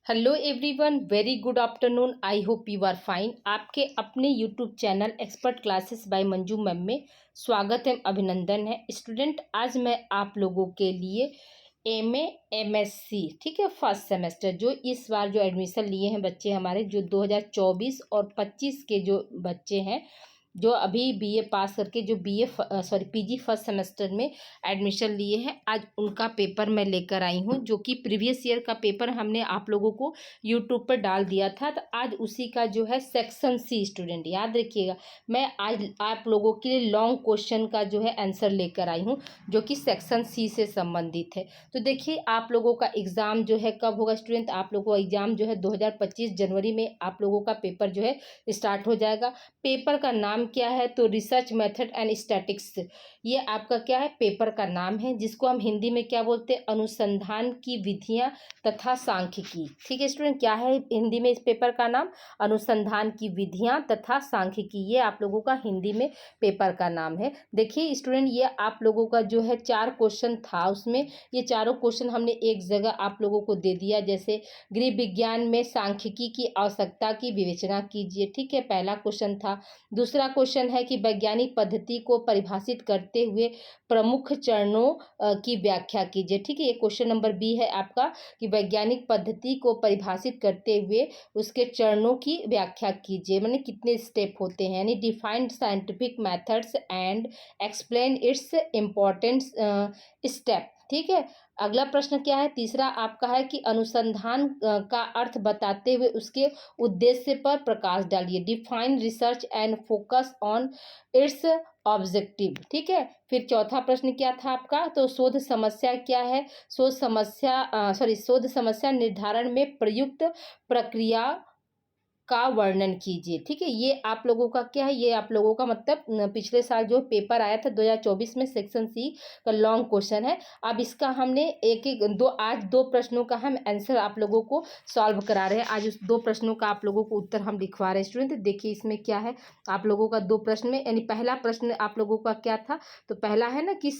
Hello everyone, very good afternoon. I hope you are fine. आपके अपने YouTube channel expert classes by Manju ma'am में स्वागत है, अभिनंदन है। स्टूडेंट, आज मैं आप लोगों के लिए एमए एमएससी, ठीक है, फर्स्ट सेमेस्टर जो इस बार जो एडमिशन लिए हैं बच्चे हमारे, जो 2024 और 25 के जो बच्चे हैं, जो अभी बीए पास करके जो पीजी फर्स्ट सेमेस्टर में एडमिशन लिए हैं, आज उनका पेपर मैं लेकर आई हूँ, जो कि प्रीवियस ईयर का पेपर हमने आप लोगों को यूट्यूब पर डाल दिया था। तो आज उसी का जो है सेक्शन सी, स्टूडेंट याद रखिएगा, मैं आज आप लोगों के लिए लॉन्ग क्वेश्चन का जो है आंसर लेकर आई हूँ, जो कि सेक्शन सी से संबंधित है। तो देखिए, आप लोगों का एग्ज़ाम जो है कब होगा स्टूडेंट? आप लोगों का एग्ज़ाम जो है 2025 जनवरी में आप लोगों का पेपर जो है स्टार्ट हो जाएगा। पेपर का नाम क्या है? तो रिसर्च मेथड एंड स्टैटिक्स, ये आपका क्या है? पेपर का नाम है, जिसको हम हिंदी में क्या बोलते हैं? अनुसंधान की विधियां तथा सांख्यिकी। ठीक है स्टूडेंट, क्या है हिंदी में इस पेपर का नाम? अनुसंधान की विधियां तथा सांख्यिकी, ये आप लोगों का हिंदी में पेपर का नाम है। देखिए स्टूडेंट, ये आप लोगों का जो है 4 क्वेश्चन था, उसमें ये चारों क्वेश्चन हमने एक जगह आप लोगों को दे दिया। जैसे गृह विज्ञान में सांख्यिकी की आवश्यकता की विवेचना कीजिए, ठीक है, पहला क्वेश्चन था। दूसरा क्वेश्चन है कि वैज्ञानिक पद्धति को परिभाषित करते हुए प्रमुख चरणों की व्याख्या कीजिए, ठीक है, ये क्वेश्चन नंबर बी है आपका, कि वैज्ञानिक पद्धति को परिभाषित करते हुए उसके चरणों की व्याख्या कीजिए, माने कितने स्टेप होते हैं, यानी defined scientific methods and explain its importance step. ठीक है, अगला प्रश्न क्या है? तीसरा आपका है कि अनुसंधान का अर्थ बताते हुए उसके उद्देश्य पर प्रकाश डालिए, define research and focus on it's objective. ठीक है, फिर चौथा प्रश्न क्या था आपका? तो शोध समस्या क्या है? शोध समस्या निर्धारण में प्रयुक्त प्रक्रिया का वर्णन कीजिए। ठीक है, ये आप लोगों का क्या है? ये आप लोगों का मतलब पिछले साल जो पेपर आया था 2024 में सेक्शन सी का लॉन्ग क्वेश्चन है। अब इसका हमने आज दो प्रश्नों का हम आंसर आप लोगों को सॉल्व करा रहे हैं। आज उस 2 प्रश्नों का आप लोगों को उत्तर हम लिखवा रहे हैं। स्टूडेंट देखिए, इसमें क्या है आप लोगों का 2 प्रश्न में, यानी पहला प्रश्न आप लोगों का क्या था? तो पहला है ना कि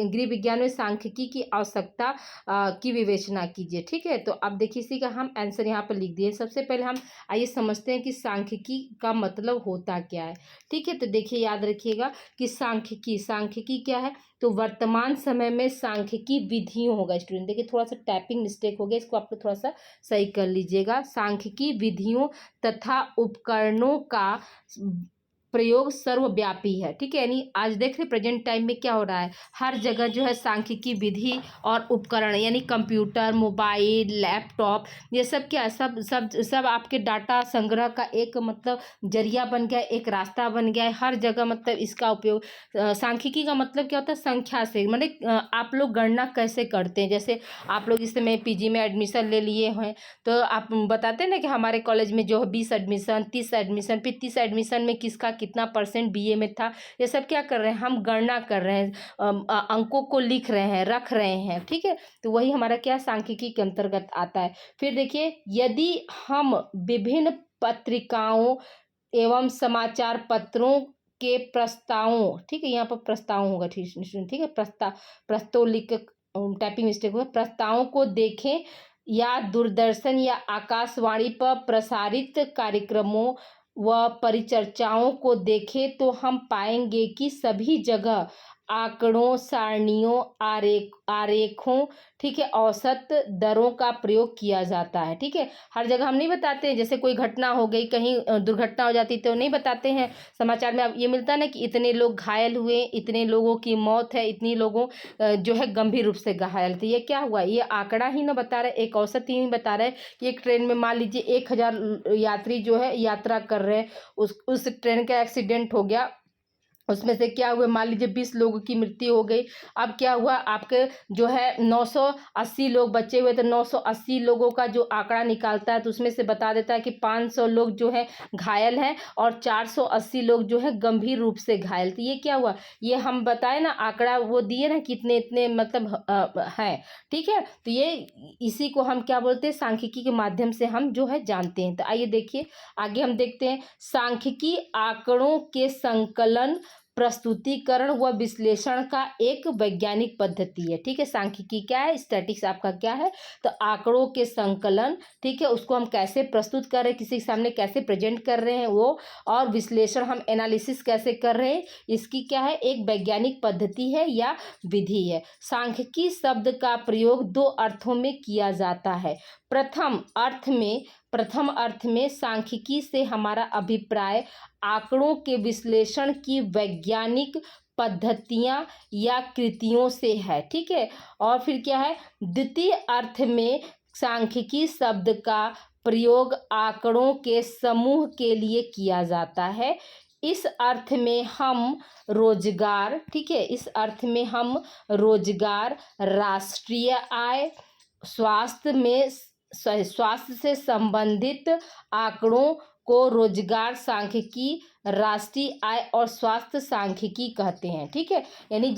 गृह विज्ञान में सांख्यिकी की आवश्यकता की विवेचना कीजिए। ठीक है, तो अब देखिए इसी का हम आंसर यहाँ पर लिख दिए। सबसे पहले हम आइए समझते हैं कि सांख्यिकी का मतलब होता क्या है। ठीक है, तो देखिए याद रखिएगा कि सांख्यिकी क्या है? तो वर्तमान समय में सांख्यिकी विधियों होगा। स्टूडेंट देखिए, थोड़ा सा टाइपिंग मिस्टेक हो गया, इसको आप लोग थोड़ा सा सही कर लीजिएगा। सांख्यिकी विधियों तथा उपकरणों का प्रयोग सर्वव्यापी है। ठीक है, यानी आज देख रहे प्रेजेंट टाइम में क्या हो रहा है, हर जगह जो है सांख्यिकी विधि और उपकरण, यानी कंप्यूटर, मोबाइल, लैपटॉप, ये सब क्या है? सब आपके डाटा संग्रह का एक मतलब जरिया बन गया, एक रास्ता बन गया है। हर जगह मतलब इसका उपयोग सांख्यिकी का मतलब क्या होता है? संख्या से, मतलब आप लोग गणना कैसे करते हैं। जैसे आप लोग इस समय पीजी में एडमिशन ले लिए हैं, तो आप बताते हैं ना कि हमारे कॉलेज में जो है 20 एडमिशन, 30 एडमिशन, फिर 30 एडमिशन में किसका कितना परसेंट बीए में था, ये सब क्या कर रहे हैं? हम गणना कर रहे हैं, अंकों को लिख रहे हैं, रख रहे हैं। ठीक है, तो वही हमारा क्या सांख्यिकी के अंतर्गत आता है। फिर देखिए, यदि हम विभिन्न पत्रिकाओं एवं समाचार पत्रों के प्रस्तावों, ठीक है, यहाँ पर प्रस्ताव होगा, ठीक है, प्रस्ताव लिख, टाइपिंग मिस्टेक होगा, प्रस्तावों को देखें या दूरदर्शन या आकाशवाणी पर प्रसारित कार्यक्रमों व परिचर्चाओं को देखें, तो हम पाएंगे कि सभी जगह आंकड़ों, सारणियों, आरेखों, ठीक है, औसत दरों का प्रयोग किया जाता है। ठीक है, हर जगह हम नहीं बताते हैं, जैसे कोई घटना हो गई, कहीं दुर्घटना हो जाती तो नहीं बताते हैं समाचार में। अब ये मिलता है ना कि इतने लोग घायल हुए, इतने लोगों की मौत है, इतनी लोगों जो है गंभीर रूप से घायल थे। ये क्या हुआ? ये आंकड़ा ही ना बता रहे, एक औसत ही नहीं बता रहे कि एक ट्रेन में मान लीजिए 1000 यात्री जो है यात्रा कर रहे हैं, उस ट्रेन का एक्सीडेंट हो गया, उसमें से क्या हुआ, मान लीजिए 20 लोगों की मृत्यु हो गई। अब क्या हुआ, आपके जो है 980 लोग बचे हुए, तो 980 लोगों का जो आंकड़ा निकालता है, तो उसमें से बता देता है कि 500 लोग जो है घायल हैं और 480 लोग जो है गंभीर रूप से घायल। तो ये क्या हुआ? ये हम बताए ना, आंकड़ा वो दिए ना, कितने इतने मतलब हैं। ठीक है, तो ये इसी को हम क्या बोलते हैं? सांख्यिकी के माध्यम से हम जो है जानते हैं। तो आइए देखिए, आगे हम देखते हैं सांख्यिकी आंकड़ों के संकलन, प्रस्तुतिकरण व विश्लेषण का एक वैज्ञानिक पद्धति है। ठीक है, सांख्यिकी क्या है, स्टैटिक्स आपका क्या है, तो आंकड़ों के संकलन, ठीक है, उसको हम कैसे प्रस्तुत कर रहे हैं, किसी के सामने कैसे प्रेजेंट कर रहे हैं वो, और विश्लेषण हम एनालिसिस कैसे कर रहे हैं, इसकी क्या है, एक वैज्ञानिक पद्धति है या विधि है। सांख्यिकी शब्द का प्रयोग दो अर्थों में किया जाता है। प्रथम अर्थ में सांख्यिकी से हमारा अभिप्राय आंकड़ों के विश्लेषण की वैज्ञानिक पद्धतियां या कृतियों से है। ठीक है, और फिर क्या है, द्वितीय अर्थ में सांख्यिकी शब्द का प्रयोग आंकड़ों के समूह के लिए किया जाता है। इस अर्थ में हम रोजगार, ठीक है, इस अर्थ में हम रोजगार, राष्ट्रीय आय, स्वास्थ्य से संबंधित आंकड़ों को रोजगार सांख्यिकी, राष्ट्रीय आय और स्वास्थ्य सांख्यिकी कहते हैं। ठीक है, यानी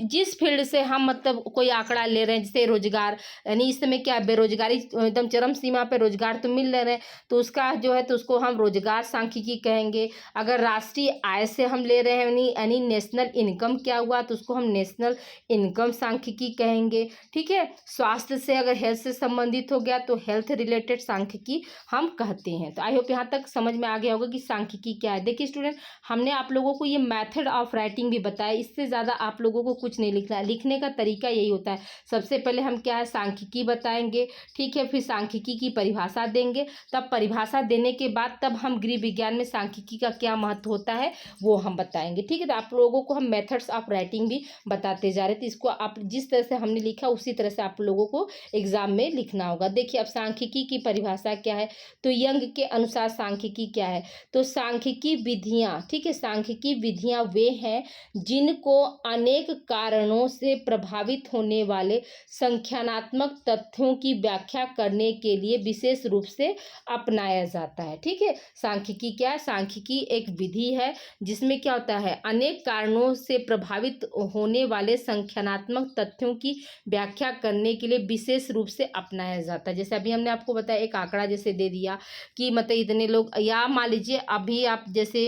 जिस फील्ड से हम मतलब कोई आंकड़ा ले रहे हैं, जैसे रोजगार, यानी इस समय क्या बेरोजगारी एकदम चरम सीमा पे, रोजगार तो मिल रहे हैं तो उसका जो है तो उसको हम रोजगार सांख्यिकी कहेंगे। अगर राष्ट्रीय आय से हम ले रहे हैं यानी नेशनल इनकम क्या हुआ तो उसको हम नेशनल इनकम सांख्यिकी कहेंगे। ठीक है, स्वास्थ्य से अगर हेल्थ से संबंधित हो गया तो हेल्थ रिलेटेड सांख्यिकी हम कहते हैं। तो आई होप यहाँ तक समझ में आ गया होगा कि सांख्यिकी क्या है। देखिए स्टूडेंट, हमने आप लोगों को ये मेथड ऑफ राइटिंग भी बताया, इससे ज़्यादा आप लोगों को कुछ नहीं लिखना है। लिखने का तरीका यही होता है, सबसे पहले हम क्या है सांख्यिकी बताएंगे, ठीक है, फिर सांख्यिकी की परिभाषा देंगे, तब परिभाषा देने के बाद तब हम गृह विज्ञान में सांख्यिकी का क्या महत्व होता है वो हम बताएंगे। ठीक है, तो आप लोगों को हम मेथड्स ऑफ राइटिंग भी बताते जा रहे थे, इसको आप जिस तरह से हमने लिखा उसी तरह से आप लोगों को एग्जाम में लिखना होगा। देखिए अब सांख्यिकी की परिभाषा क्या है, तो यंग के अनुसार सांख्यिकी क्या है, तो सांख्यिकी विधियां, ठीक है, सांख्यिकी विधियां वे हैं जिनको अनेक कारणों से प्रभावित होने वाले संख्यानात्मक तथ्यों की व्याख्या करने के लिए विशेष रूप से अपनाया जाता है। ठीक है, सांख्यिकी क्या है, सांख्यिकी एक विधि है जिसमें क्या होता है, अनेक कारणों से प्रभावित होने वाले संख्यानात्मक तथ्यों की व्याख्या करने के लिए विशेष रूप से अपनाया जाता है। जैसे अभी हमने आपको बताया, एक आंकड़ा जैसे दे दिया कि मतलब इतने लोग, या मान लीजिए अभी आप जैसे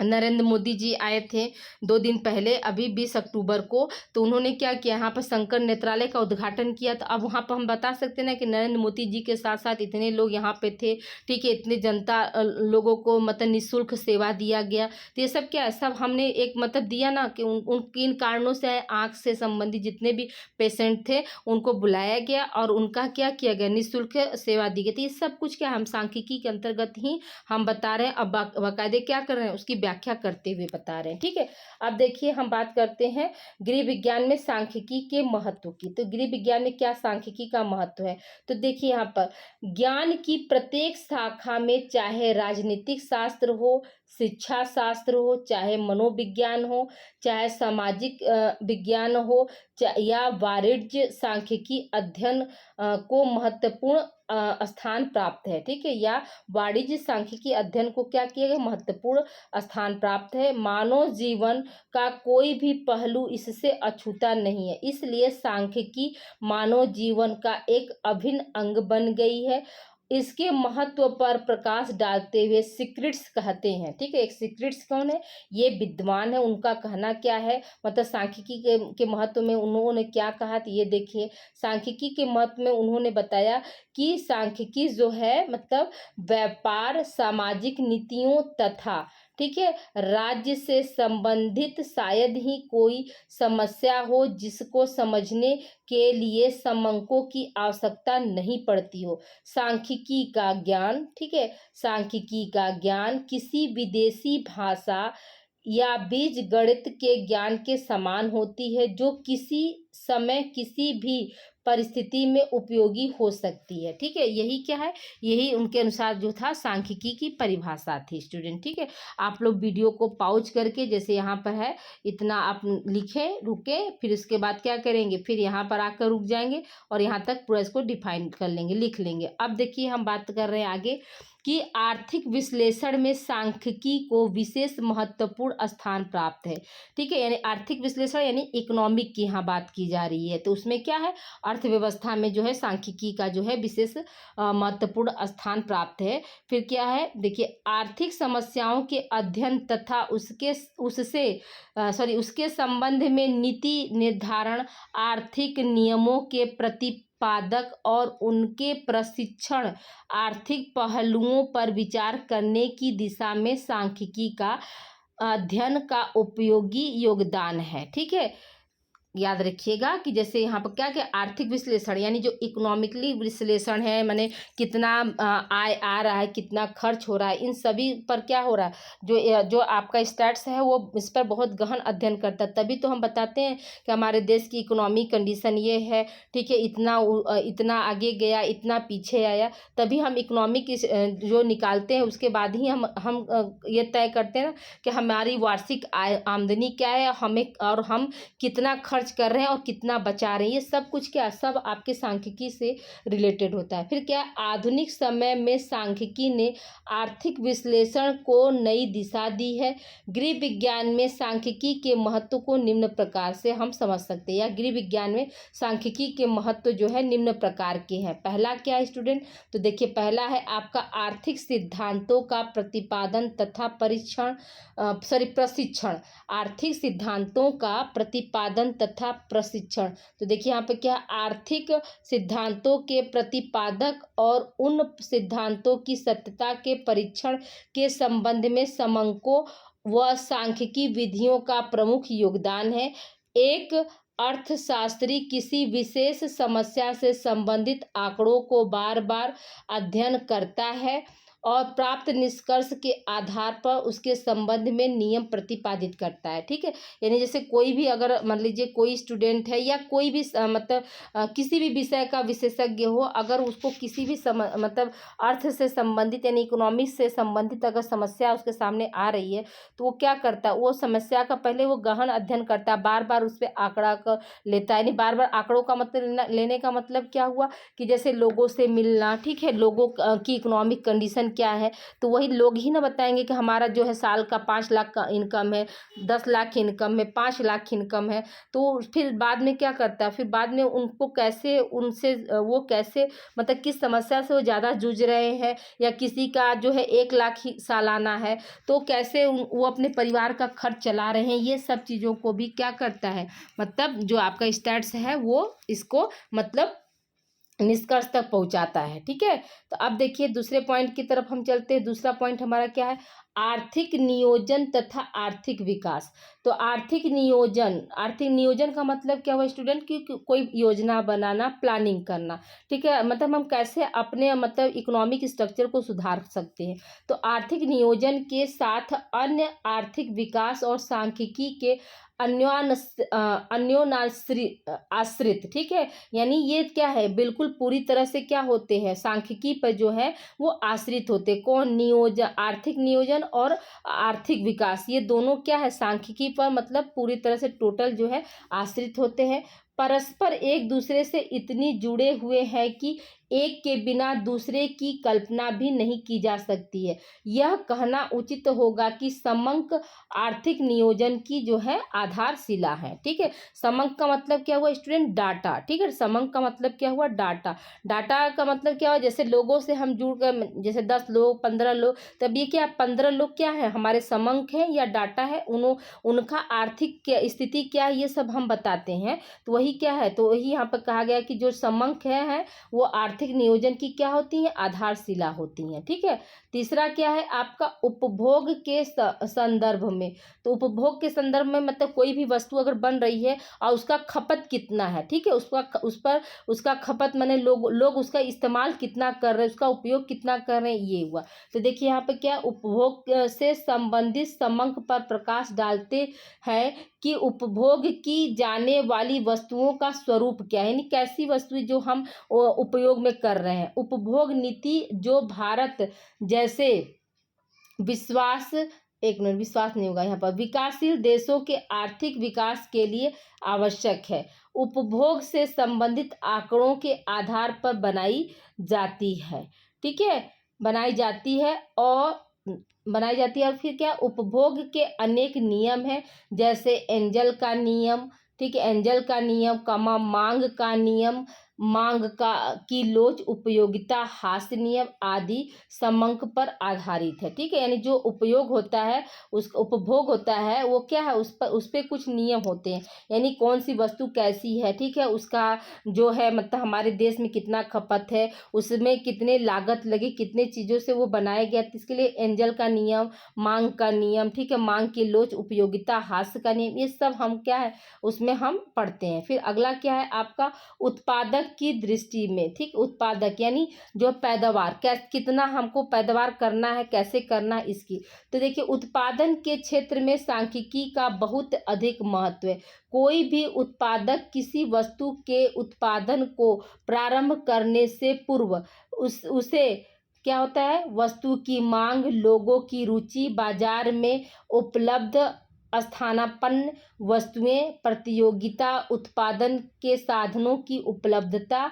नरेंद्र मोदी जी आए थे 2 दिन पहले, अभी 20 अक्टूबर को, तो उन्होंने क्या किया, यहाँ पर शंकर नेत्रालय का उद्घाटन किया। तो अब वहाँ पर हम बता सकते हैं ना कि नरेंद्र मोदी जी के साथ साथ इतने लोग यहाँ पे थे, ठीक है, इतने जनता लोगों को मतलब निःशुल्क सेवा दिया गया। तो ये सब क्या है, सब हमने एक मतलब दिया ना कि उन किन कारणों से आँख से संबंधित जितने भी पेशेंट थे उनको बुलाया गया और उनका क्या किया गया, निःशुल्क सेवा दी गई। तो ये सब कुछ क्या हम सांख्यिकी के अंतर्गत ही हम बता रहे हैं, अब बाकायदे क्या कर रहे हैं उसकी व्याख्या करते हुए बता रहे हैं। ठीक है, अब देखिए हम बात करते हैं गृह विज्ञान में सांख्यिकी के महत्व की। तो गृह विज्ञान में क्या सांख्यिकी का महत्व है, तो देखिए यहाँ पर ज्ञान की प्रत्येक शाखा में, चाहे राजनीतिक शास्त्र हो, शिक्षा शास्त्र हो, चाहे मनोविज्ञान हो, चाहे सामाजिक विज्ञान हो, या वाणिज्य सांख्यिकी अध्ययन को महत्वपूर्ण स्थान प्राप्त है। ठीक है, या वाणिज्य सांख्यिकी अध्ययन को क्या किया गया, महत्वपूर्ण स्थान प्राप्त है। मानव जीवन का कोई भी पहलू इससे अछूता नहीं है, इसलिए सांख्यिकी मानव जीवन का एक अभिन्न अंग बन गई है। इसके महत्व पर प्रकाश डालते हुए सीक्रेट्स कहते हैं। ठीक है, एक सीक्रेट्स कौन है, ये विद्वान है, उनका कहना क्या है, मतलब सांख्यिकी के महत्व में उन्होंने क्या कहा, तो ये देखिए सांख्यिकी के महत्व में उन्होंने बताया कि सांख्यिकी जो है मतलब व्यापार, सामाजिक नीतियों तथा, ठीक है, राज्य से संबंधित शायद ही कोई समस्या हो जिसको समझने के लिए समंकों की आवश्यकता नहीं पड़ती हो। सांख्यिकी का ज्ञान, ठीक है, सांख्यिकी का ज्ञान किसी विदेशी भाषा या बीज गणित के ज्ञान के समान होती है, जो किसी समय किसी भी परिस्थिति में उपयोगी हो सकती है। ठीक है, यही क्या है, यही उनके अनुसार जो था सांख्यिकी की परिभाषा थी स्टूडेंट। ठीक है, आप लोग वीडियो को पॉज करके जैसे यहाँ पर है इतना आप लिखें, रुके, फिर उसके बाद क्या करेंगे, फिर यहाँ पर आकर रुक जाएंगे और यहाँ तक पूरा इसको डिफाइन कर लेंगे, लिख लेंगे। अब देखिए हम बात कर रहे हैं आगे कि आर्थिक विश्लेषण में सांख्यिकी को विशेष महत्वपूर्ण स्थान प्राप्त है। ठीक है, यानी आर्थिक विश्लेषण यानी इकोनॉमिक की यहाँ बात की जा रही है, तो उसमें क्या है, अर्थव्यवस्था में जो है सांख्यिकी का जो है विशेष महत्वपूर्ण स्थान प्राप्त है। फिर क्या है, देखिए, आर्थिक समस्याओं के अध्ययन तथा उसके संबंध में नीति निर्धारण, आर्थिक नियमों के प्रतिपादक और उनके प्रशिक्षण, आर्थिक पहलुओं पर विचार करने की दिशा में सांख्यिकी का अध्ययन का उपयोगी योगदान है। ठीक है, याद रखिएगा कि जैसे यहाँ पर क्या क्या आर्थिक विश्लेषण यानी जो इकोनॉमिकली विश्लेषण है, माने कितना आय आ रहा है, कितना खर्च हो रहा है, इन सभी पर क्या हो रहा है, जो आपका स्टैट्स है वो इस पर बहुत गहन अध्ययन करता है। तभी तो हम बताते हैं कि हमारे देश की इकोनॉमिक कंडीशन ये है, ठीक है, इतना आगे गया, इतना पीछे आया, तभी हम इकोनॉमिक जो निकालते हैं उसके बाद ही हम ये तय करते हैं ना कि हमारी वार्षिक आमदनी क्या है, हम कितना खर्च कर रहे हैं और कितना बचा रहे हैं। ये सब कुछ क्या, सब आपके सांख्यिकी से रिलेटेड होता है। फिर क्या, आधुनिक समय में सांख्यिकी ने आर्थिक विश्लेषण को नई दिशा दी है। गृह विज्ञान में सांख्यिकी के महत्व को निम्न प्रकार से हम समझ सकते हैं, या गृह विज्ञान में सांख्यिकी के महत्व जो है निम्न प्रकार के हैं। पहला क्या है स्टूडेंट, तो देखिए, पहला है आपका आर्थिक सिद्धांतों का प्रतिपादन तथा प्रशिक्षण। आर्थिक सिद्धांतों का प्रतिपादन तथा प्रशिक्षण, तो देखिए यहाँ पे क्या, आर्थिक सिद्धांतों के प्रतिपादक और उन सिद्धांतों की सत्यता के परीक्षण के संबंध में समंकों व सांख्यिकी विधियों का प्रमुख योगदान है। एक अर्थशास्त्री किसी विशेष समस्या से संबंधित आंकड़ों को बार बार अध्ययन करता है और प्राप्त निष्कर्ष के आधार पर उसके संबंध में नियम प्रतिपादित करता है। ठीक है, यानी जैसे कोई भी, अगर मान लीजिए कोई स्टूडेंट है या कोई भी किसी भी विषय का विशेषज्ञ हो, अगर उसको किसी भी अर्थ से संबंधित यानी इकोनॉमिक्स से संबंधित अगर समस्या उसके सामने आ रही है, तो वो क्या करता है, वो समस्या का पहले वो गहन अध्ययन करता है, बार बार उस पर आंकड़ा का लेता है। यानी बार बार आंकड़ों का मतलब लेने का मतलब क्या हुआ कि जैसे लोगों से मिलना, ठीक है, लोगों की इकोनॉमिक कंडीशन क्या है, तो वही लोग ही ना बताएंगे कि हमारा जो है साल का 5 लाख का इनकम है, 10 लाख इनकम है, 5 लाख इनकम है। तो फिर बाद में क्या करता है, फिर बाद में उनको कैसे, उनसे वो कैसे, मतलब किस समस्या से वो ज़्यादा जूझ रहे हैं, या किसी का जो है 1 लाख ही सालाना है, तो कैसे वो अपने परिवार का खर्च चला रहे हैं, ये सब चीज़ों को भी क्या करता है, मतलब जो आपका स्टैट्स है वो इसको मतलब निष्कर्ष तक पहुंचाता है। ठीक है, तो अब देखिए दूसरे पॉइंट की तरफ हम चलते हैं। दूसरा पॉइंट हमारा क्या है, आर्थिक नियोजन तथा आर्थिक विकास। तो आर्थिक नियोजन का मतलब क्या हुआ स्टूडेंट, की कोई योजना बनाना, प्लानिंग करना। ठीक है, मतलब हम कैसे अपने इकोनॉमिक स्ट्रक्चर को सुधार सकते हैं। तो आर्थिक नियोजन के साथ अन्य आर्थिक विकास और सांख्यिकी के आश्रित, ठीक है, यानी ये क्या है, बिल्कुल पूरी तरह से क्या होते हैं, सांख्यिकी पर जो है वो आश्रित होते। कौन, नियोजन, आर्थिक नियोजन और आर्थिक विकास, ये दोनों क्या है, सांख्यिकी पर मतलब पूरी तरह से टोटल जो है आश्रित होते हैं। परस्पर एक दूसरे से इतनी जुड़े हुए हैं कि एक के बिना दूसरे की कल्पना भी नहीं की जा सकती है। यह कहना उचित होगा कि समंक आर्थिक नियोजन की जो है आधारशिला है। ठीक है, समंक का मतलब क्या हुआ स्टूडेंट, डाटा। ठीक है, समंक का मतलब क्या हुआ, डाटा। डाटा का मतलब क्या हुआ, जैसे लोगों से हम जुड़ कर, जैसे 10 लोग, 15 लोग, तब ये क्या, 15 लोग क्या है, हमारे समंक है या डाटा है, उनका आर्थिक स्थिति क्या है, ये सब हम बताते हैं। तो वही क्या है, तो वही यहाँ पर कहा गया कि जो समंक है वो आर्थिक नियोजन की क्या होती है, आधारशिला होती है। ठीक है, तीसरा क्या है आपका, उपभोग के संदर्भ में। तो उपभोग के संदर्भ में मतलब कोई भी वस्तु अगर बन रही है और उसका खपत कितना है, ठीक है, उसका खपत माने लोग उसका इस्तेमाल कितना कर रहे हैं, उसका उपयोग कितना कर रहे हैं, ये हुआ। तो देखिए यहाँ पे क्या, उपभोग से संबंधित समंक पर प्रकाश डालते हैं कि उपभोग की जाने वाली वस्तुओं का स्वरूप क्या है, यानी कैसी वस्तुएं जो हम उपयोग में कर रहे हैं। उपभोग नीति जो भारत जैसे विश्वास नहीं होगा यहाँ पर, विकासशील देशों के आर्थिक विकास के लिए आवश्यक है, उपभोग से संबंधित आंकड़ों के आधार पर बनाई जाती है। ठीक है, बनाई जाती है और और फिर क्या, उपभोग के अनेक नियम हैं, जैसे एंजल का नियम, ठीक है, एंजल का नियम, मांग का नियम, मांग का की लोच, उपयोगिता, हास्य नियम आदि समंक पर आधारित है, ठीक है। यानी जो उपयोग होता है, उस उपभोग होता है, वो क्या है, उस पे कुछ नियम होते हैं, यानी कौन सी वस्तु कैसी है, ठीक है, उसका जो है मतलब हमारे देश में कितना खपत है, उसमें कितने लागत लगी, कितने चीज़ों से वो बनाया गया, तो इसके लिए एंजल का नियम, मांग का नियम, ठीक है, मांग की लोच, उपयोगिता, हास्य का नियम, ये सब हम क्या है उसमें हम पढ़ते हैं। फिर अगला क्या है आपका, उत्पादक की दृष्टि में, ठीक, उत्पादक यानी जो पैदावार, कितना हमको पैदावार करना है, कैसे करना है इसकी। तो देखिए, उत्पादन के क्षेत्र में सांख्यिकी का बहुत अधिक महत्व है। कोई भी उत्पादक किसी वस्तु के उत्पादन को प्रारंभ करने से पूर्व उसे क्या होता है, वस्तु की मांग, लोगों की रुचि, बाजार में उपलब्ध स्थानापन्न वस्तुएं, प्रतियोगिता, उत्पादन के साधनों की उपलब्धता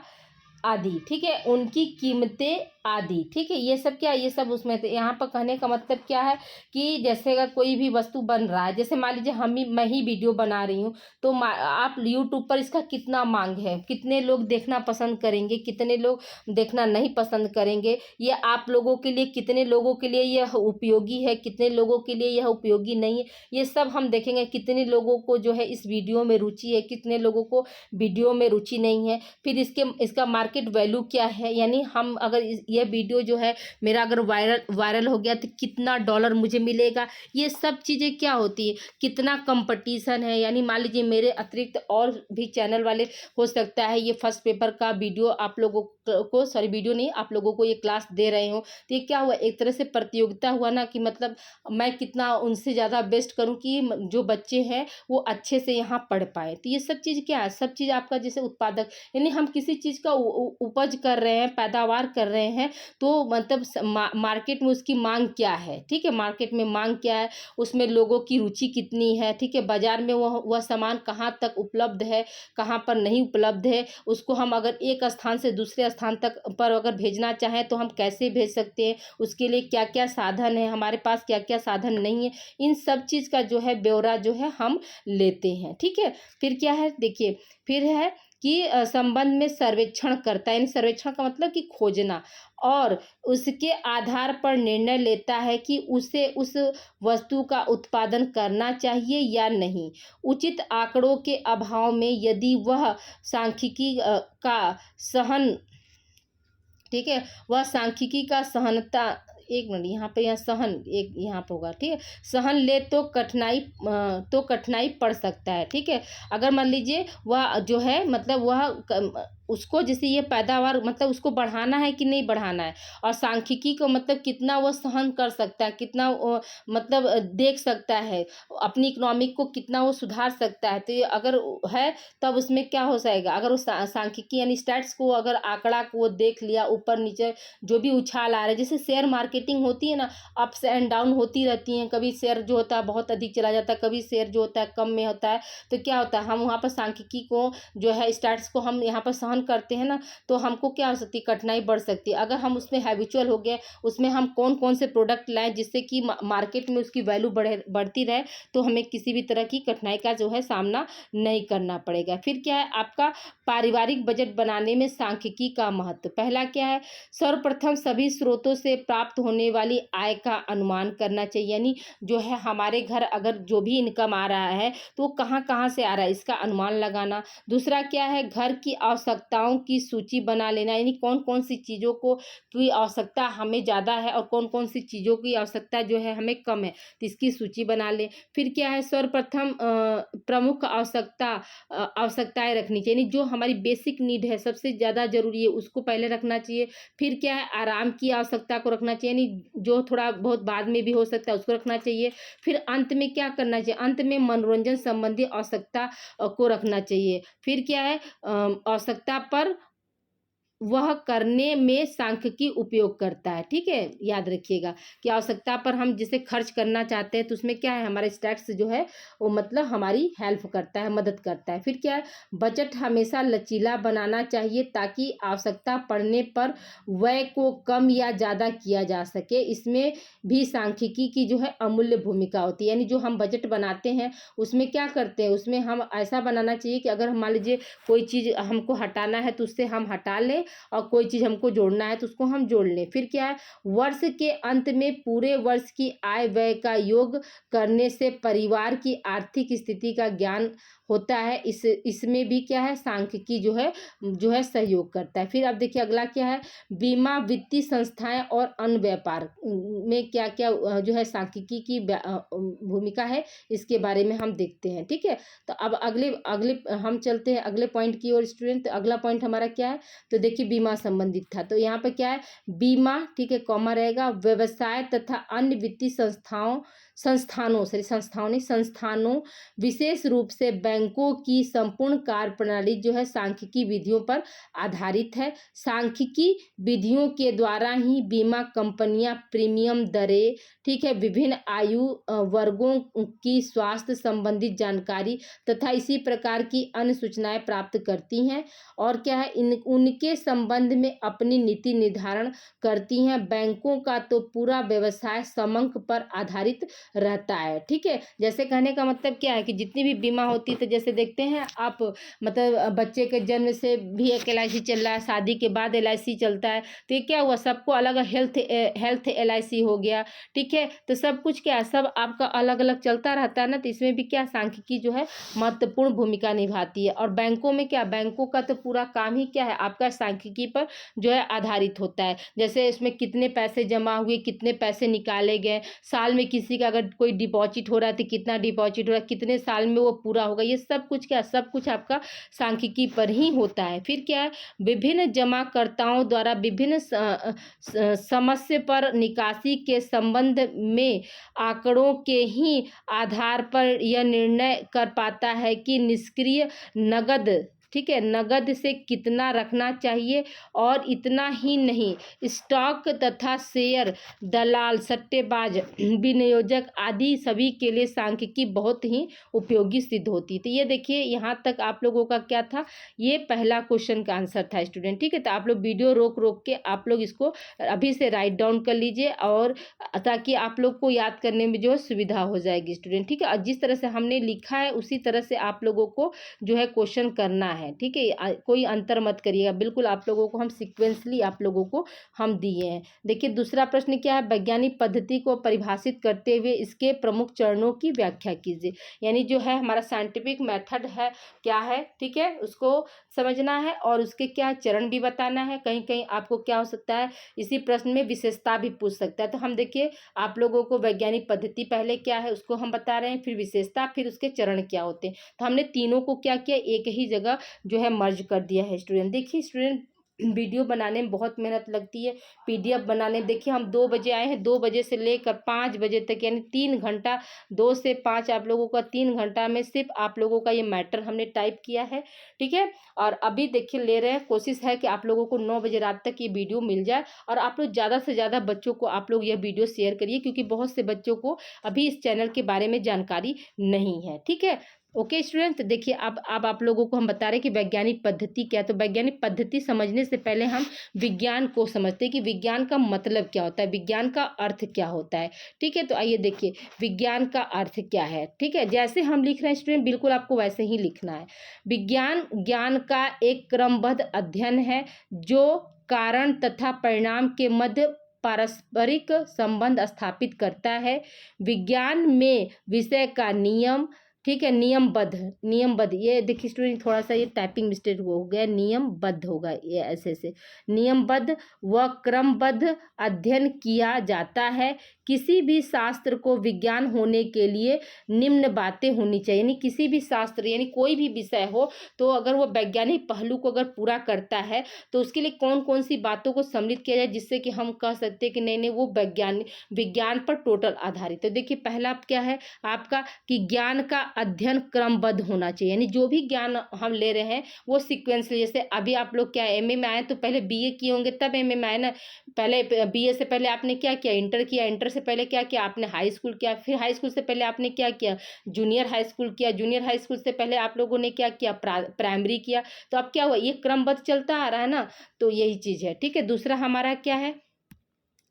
आदि, ठीक है, उनकी कीमतें आदि, ठीक है, ये सब क्या, ये सब उसमें थे। यहाँ पर कहने का मतलब क्या है कि जैसे अगर कोई भी वस्तु बन रहा है, जैसे मान लीजिए मैं ही वीडियो बना रही हूँ, तो आप यूट्यूब पर इसका कितना मांग है, कितने लोग देखना पसंद करेंगे, कितने लोग देखना नहीं पसंद करेंगे, ये आप लोगों के लिए, कितने लोगों के लिए यह उपयोगी है, कितने लोगों के लिए यह उपयोगी नहीं है, ये सब हम देखेंगे। कितने लोगों को जो है इस वीडियो में रुचि है, कितने लोगों को वीडियो में रुचि नहीं है, फिर इसका मार्केट वैल्यू क्या है, यानी हम अगर यह वीडियो जो है मेरा अगर वायरल हो गया तो कितना डॉलर मुझे मिलेगा, ये सब चीज़ें क्या होती है, कितना कंपटीशन है। यानी मान लीजिए मेरे अतिरिक्त और भी चैनल वाले, हो सकता है ये फर्स्ट पेपर का वीडियो आप लोगों को, सॉरी वीडियो नहीं, आप लोगों को ये क्लास दे रहे हो, तो ये क्या हुआ, एक तरह से प्रतियोगिता हुआ ना, कि मतलब मैं कितना उनसे ज़्यादा बेस्ट करूँ कि जो बच्चे हैं वो अच्छे से यहाँ पढ़ पाए। तो ये सब चीज़ क्या है, सब चीज़ आपका जैसे उत्पादक, यानी हम किसी चीज़ का उपज कर रहे हैं, पैदावार कर रहे हैं, तो मतलब मार्केट में उसकी मांग क्या है, ठीक है, मार्केट में मांग क्या है, उसमें लोगों की रुचि कितनी है, ठीक है, बाजार में वह सामान कहाँ तक उपलब्ध है, कहाँ पर नहीं उपलब्ध है, उसको हम अगर एक स्थान से दूसरे स्थान तक पर अगर भेजना चाहें तो हम कैसे भेज सकते हैं, उसके लिए क्या क्या साधन है, हमारे पास क्या क्या साधन नहीं है, इन सब चीज़ का जो है ब्यौरा जो है हम लेते हैं, ठीक है। फिर क्या है देखिए, फिर है कि संबंध में सर्वेक्षण करता है, यानी सर्वेक्षण का मतलब कि खोजना, और उसके आधार पर निर्णय लेता है कि उसे उस वस्तु का उत्पादन करना चाहिए या नहीं। उचित आंकड़ों के अभाव में यदि वह सांख्यिकी का सहन, ठीक है, वह सांख्यिकी का सहनता, एक मिनट, यहाँ पे यहाँ सहन एक यहाँ पे होगा, ठीक है, सहन ले तो कठिनाई पड़ सकता है, ठीक है। अगर मान लीजिए वह जो है मतलब उसको जैसे ये पैदावार मतलब उसको बढ़ाना है कि नहीं बढ़ाना है, और सांख्यिकी को मतलब कितना वो सहन कर सकता है, कितना मतलब देख सकता है, अपनी इकोनॉमिक को कितना वो सुधार सकता है, तो ये अगर है तब उसमें क्या हो जाएगा, अगर वो सांख्यिकी यानी स्टैट्स को, अगर आंकड़ा को वो देख लिया, ऊपर नीचे जो भी उछाल आ रहा है, जैसे शेयर मार्केटिंग होती है ना, अप्स एंड डाउन होती रहती हैं, कभी शेयर जो होता है बहुत अधिक चला जाता है, कभी शेयर जो होता है कम में होता है, तो क्या होता है, हम वहाँ पर सांख्यिकी को जो है स्टैट्स को हम यहाँ पर सहन करते हैं ना, तो हमको क्या हो सकती है, कठिनाई बढ़ सकती है। अगर हम उसमें हैबिचुअल हो गए, उसमें हम कौन कौन से प्रोडक्ट लाएं जिससे कि मार्केट में उसकी वैल्यू बढ़ती रहे, तो हमें किसी भी तरह की कठिनाई का जो है सामना नहीं करना पड़ेगा। फिर क्या है आपका पारिवारिक बजट बनाने में सांख्यिकी का महत्व। पहला क्या है, सर्वप्रथम सभी स्रोतों से प्राप्त होने वाली आय का अनुमान करना चाहिए, यानी जो है हमारे घर अगर जो भी इनकम आ रहा है तो कहाँ कहाँ से आ रहा है इसका अनुमान लगाना। दूसरा क्या है, घर की आवश्यकताओं की सूची बना लेना, यानी कौन कौन सी चीज़ों की आवश्यकता हमें ज़्यादा है और कौन कौन सी चीज़ों की आवश्यकता जो है हमें कम है, तो इसकी सूची बना लें। फिर क्या है, सर्वप्रथम प्रमुख आवश्यकताएं रखनी चाहिए, यानी जो हमारी बेसिक नीड है, सबसे ज़्यादा जरूरी है, उसको पहले रखना चाहिए। फिर क्या है, आराम की आवश्यकता को रखना चाहिए, यानी जो थोड़ा बहुत बाद में भी हो सकता है उसको रखना चाहिए। फिर अंत में क्या करना चाहिए, अंत में मनोरंजन संबंधी आवश्यकता को रखना चाहिए। फिर क्या है, आवश्यकता पर वह करने में सांख्यिकी उपयोग करता है। ठीक है, याद रखिएगा कि आवश्यकता पर हम जिसे खर्च करना चाहते हैं तो उसमें क्या है, हमारा स्टैट्स जो है वो मतलब हमारी हेल्प करता है, मदद करता है। फिर क्या है, बजट हमेशा लचीला बनाना चाहिए ताकि आवश्यकता पड़ने पर व्यय को कम या ज़्यादा किया जा सके। इसमें भी सांख्यिकी की जो है अमूल्य भूमिका होती है। यानी जो हम बजट बनाते हैं उसमें क्या करते हैं, उसमें हम ऐसा बनाना चाहिए कि अगर मान लीजिए कोई चीज़ हमको हटाना है तो उससे हम हटा लें, और कोई चीज़ हमको जोड़ना है तो उसको हम जोड़ लें। फिर क्या है, वर्ष के अंत में पूरे वर्ष की आय व्यय का योग करने से परिवार की आर्थिक स्थिति का ज्ञान होता है। इसमें भी क्या है, सांख्यिकी जो है सहयोग करता है। फिर अब देखिए अगला क्या है, बीमा, वित्तीय संस्थाएं और अन्य व्यापार में क्या क्या जो है सांख्यिकी की भूमिका है, इसके बारे में हम देखते हैं। ठीक है, तो अब अगले अगले हम चलते हैं अगले पॉइंट की ओर स्टूडेंट। अगला पॉइंट हमारा क्या है, तो देखिए बीमा संबंधित था, तो यहाँ पे क्या है, बीमा, ठीक है, कॉमा रहेगा, व्यवसाय तथा अन्य वित्तीय संस्थानों विशेष रूप से बैंकों की संपूर्ण कार्य प्रणाली जो है सांख्यिकी विधियों पर आधारित है। सांख्यिकी विधियों के द्वारा ही बीमा कंपनियां प्रीमियम दरें, ठीक है, विभिन्न आयु वर्गों की स्वास्थ्य संबंधित जानकारी तथा इसी प्रकार की अन्य सूचनाएं प्राप्त करती हैं, और क्या है, उनके संबंध में अपनी नीति निर्धारण करती हैं। बैंकों का तो पूरा व्यवसाय समंक पर आधारित रहता है। ठीक है, जैसे कहने का मतलब क्या है कि जितनी भी बीमा होती है, तो जैसे देखते हैं आप, मतलब बच्चे के जन्म से भी एक LIC चल रहा है, शादी के बाद LIC चलता है, तो ये क्या हुआ, सबको अलग हेल्थ LIC हो गया। ठीक है, तो सब कुछ क्या है, सब आपका अलग अलग चलता रहता है ना, तो इसमें भी क्या सांख्यिकी जो है महत्वपूर्ण भूमिका निभाती है। और बैंकों में क्या, बैंकों का तो पूरा काम ही क्या है, आपका सांख्यिकी पर जो है आधारित होता है। जैसे इसमें कितने पैसे जमा हुए, कितने पैसे निकाले गए, साल में किसी का अगर कोई डिपॉजिट हो रहा है तो कितना डिपॉजिट हो रहा है, कितने साल में वो पूरा होगा, ये सब कुछ क्या, सब कुछ आपका सांख्यिकी पर ही होता है। फिर क्या है, विभिन्न जमाकर्ताओं द्वारा विभिन्न समस्या पर निकासी के संबंध में आंकड़ों के ही आधार पर यह निर्णय कर पाता है कि निष्क्रिय नगद, ठीक है, नगद से कितना रखना चाहिए, और इतना ही नहीं, स्टॉक तथा शेयर, दलाल, सट्टेबाज, विनियोजक आदि सभी के लिए सांख्यिकी बहुत ही उपयोगी सिद्ध होती है। तो ये देखिए यहाँ तक आप लोगों का क्या था, ये पहला क्वेश्चन का आंसर था स्टूडेंट। ठीक है, तो आप लोग वीडियो रोक रोक के आप लोग इसको अभी से राइट डाउन कर लीजिए, और ताकि आप लोग को याद करने में जो है सुविधा हो जाएगी स्टूडेंट। ठीक है, और जिस तरह से हमने लिखा है उसी तरह से आप लोगों को जो है क्वेश्चन करना है। ठीक है, कोई अंतर मत करिएगा, बिल्कुल आप लोगों को हम सीक्वेंसली आप लोगों को हम दिए हैं। देखिए दूसरा प्रश्न क्या है, वैज्ञानिक पद्धति को परिभाषित करते हुए इसके प्रमुख चरणों की व्याख्या कीजिए। यानी जो है हमारा साइंटिफिक मेथड है क्या है, ठीक है, उसको समझना है और उसके क्या चरण भी बताना है। कहीं कहीं आपको क्या हो सकता है, इसी प्रश्न में विशेषता भी पूछ सकता है। तो हम देखिए आप लोगों को वैज्ञानिक पद्धति पहले क्या है उसको हम बता रहे हैं, फिर विशेषता, फिर उसके चरण क्या होते हैं। तो हमने तीनों को क्या किया, एक ही जगह जो है मर्ज कर दिया है स्टूडेंट। देखिए स्टूडेंट, वीडियो बनाने में बहुत मेहनत लगती है, PDF बनाने, देखिए हम 2 बजे आए हैं, 2 बजे से लेकर 5 बजे तक, यानी 3 घंटा, 2 से 5 आप लोगों का 3 घंटा में सिर्फ आप लोगों का ये मैटर हमने टाइप किया है। ठीक है, और अभी देखिए ले रहे हैं, कोशिश है कि आप लोगों को 9 बजे रात तक ये वीडियो मिल जाए, और आप लोग ज़्यादा से ज़्यादा बच्चों को आप लोग यह वीडियो शेयर करिए, क्योंकि बहुत से बच्चों को अभी इस चैनल के बारे में जानकारी नहीं है। ठीक है, ओके स्टूडेंट, देखिए अब आप लोगों को हम बता रहे हैं कि वैज्ञानिक पद्धति क्या है। तो वैज्ञानिक पद्धति समझने से पहले हम विज्ञान को समझते हैं कि विज्ञान का मतलब क्या होता है, विज्ञान का अर्थ क्या होता है। ठीक है, तो आइए देखिए विज्ञान का अर्थ क्या है। ठीक है, जैसे हम लिख रहे हैं स्टूडेंट, बिल्कुल आपको वैसे ही लिखना है। विज्ञान ज्ञान का एक क्रमबद्ध अध्ययन है जो कारण तथा परिणाम के मध्य पारस्परिक संबंध स्थापित करता है। विज्ञान में विषय का नियम, ठीक है, नियमबद्ध, ये देखिए स्टूडेंट थोड़ा सा ये टाइपिंग मिस्टेक हो गया, नियमबद्ध होगा ये ऐसे नियमबद्ध व क्रमबद्ध अध्ययन किया जाता है। किसी भी शास्त्र को विज्ञान होने के लिए निम्न बातें होनी चाहिए। यानी किसी भी शास्त्र, यानी कोई भी विषय हो, तो अगर वो वैज्ञानिक पहलू को अगर पूरा करता है तो उसके लिए कौन कौन सी बातों को सम्मिलित किया जाए, जिससे कि हम कह सकते हैं कि नहीं वो विज्ञान पर टोटल आधारित है। तो देखिए पहला क्या है आपका, कि ज्ञान का अध्ययन क्रमबद्ध होना चाहिए, यानी जो भी ज्ञान हम ले रहे हैं वो सीक्वेंसली, जैसे अभी आप लोग क्या एमए में आए तो पहले बीए किए होंगे तब एमए में आए ना। पहले बीए से पहले आपने क्या किया, इंटर किया, इंटर से पहले क्या किया आपने, हाई स्कूल किया, फिर हाई स्कूल से पहले आपने क्या किया, जूनियर हाई स्कूल किया, जूनियर हाई स्कूल से पहले आप लोगों ने क्या किया, प्राइमरी किया। तो अब क्या हुआ, ये क्रमबद्ध चलता आ रहा है ना, तो यही चीज़ है। ठीक है, दूसरा हमारा क्या है,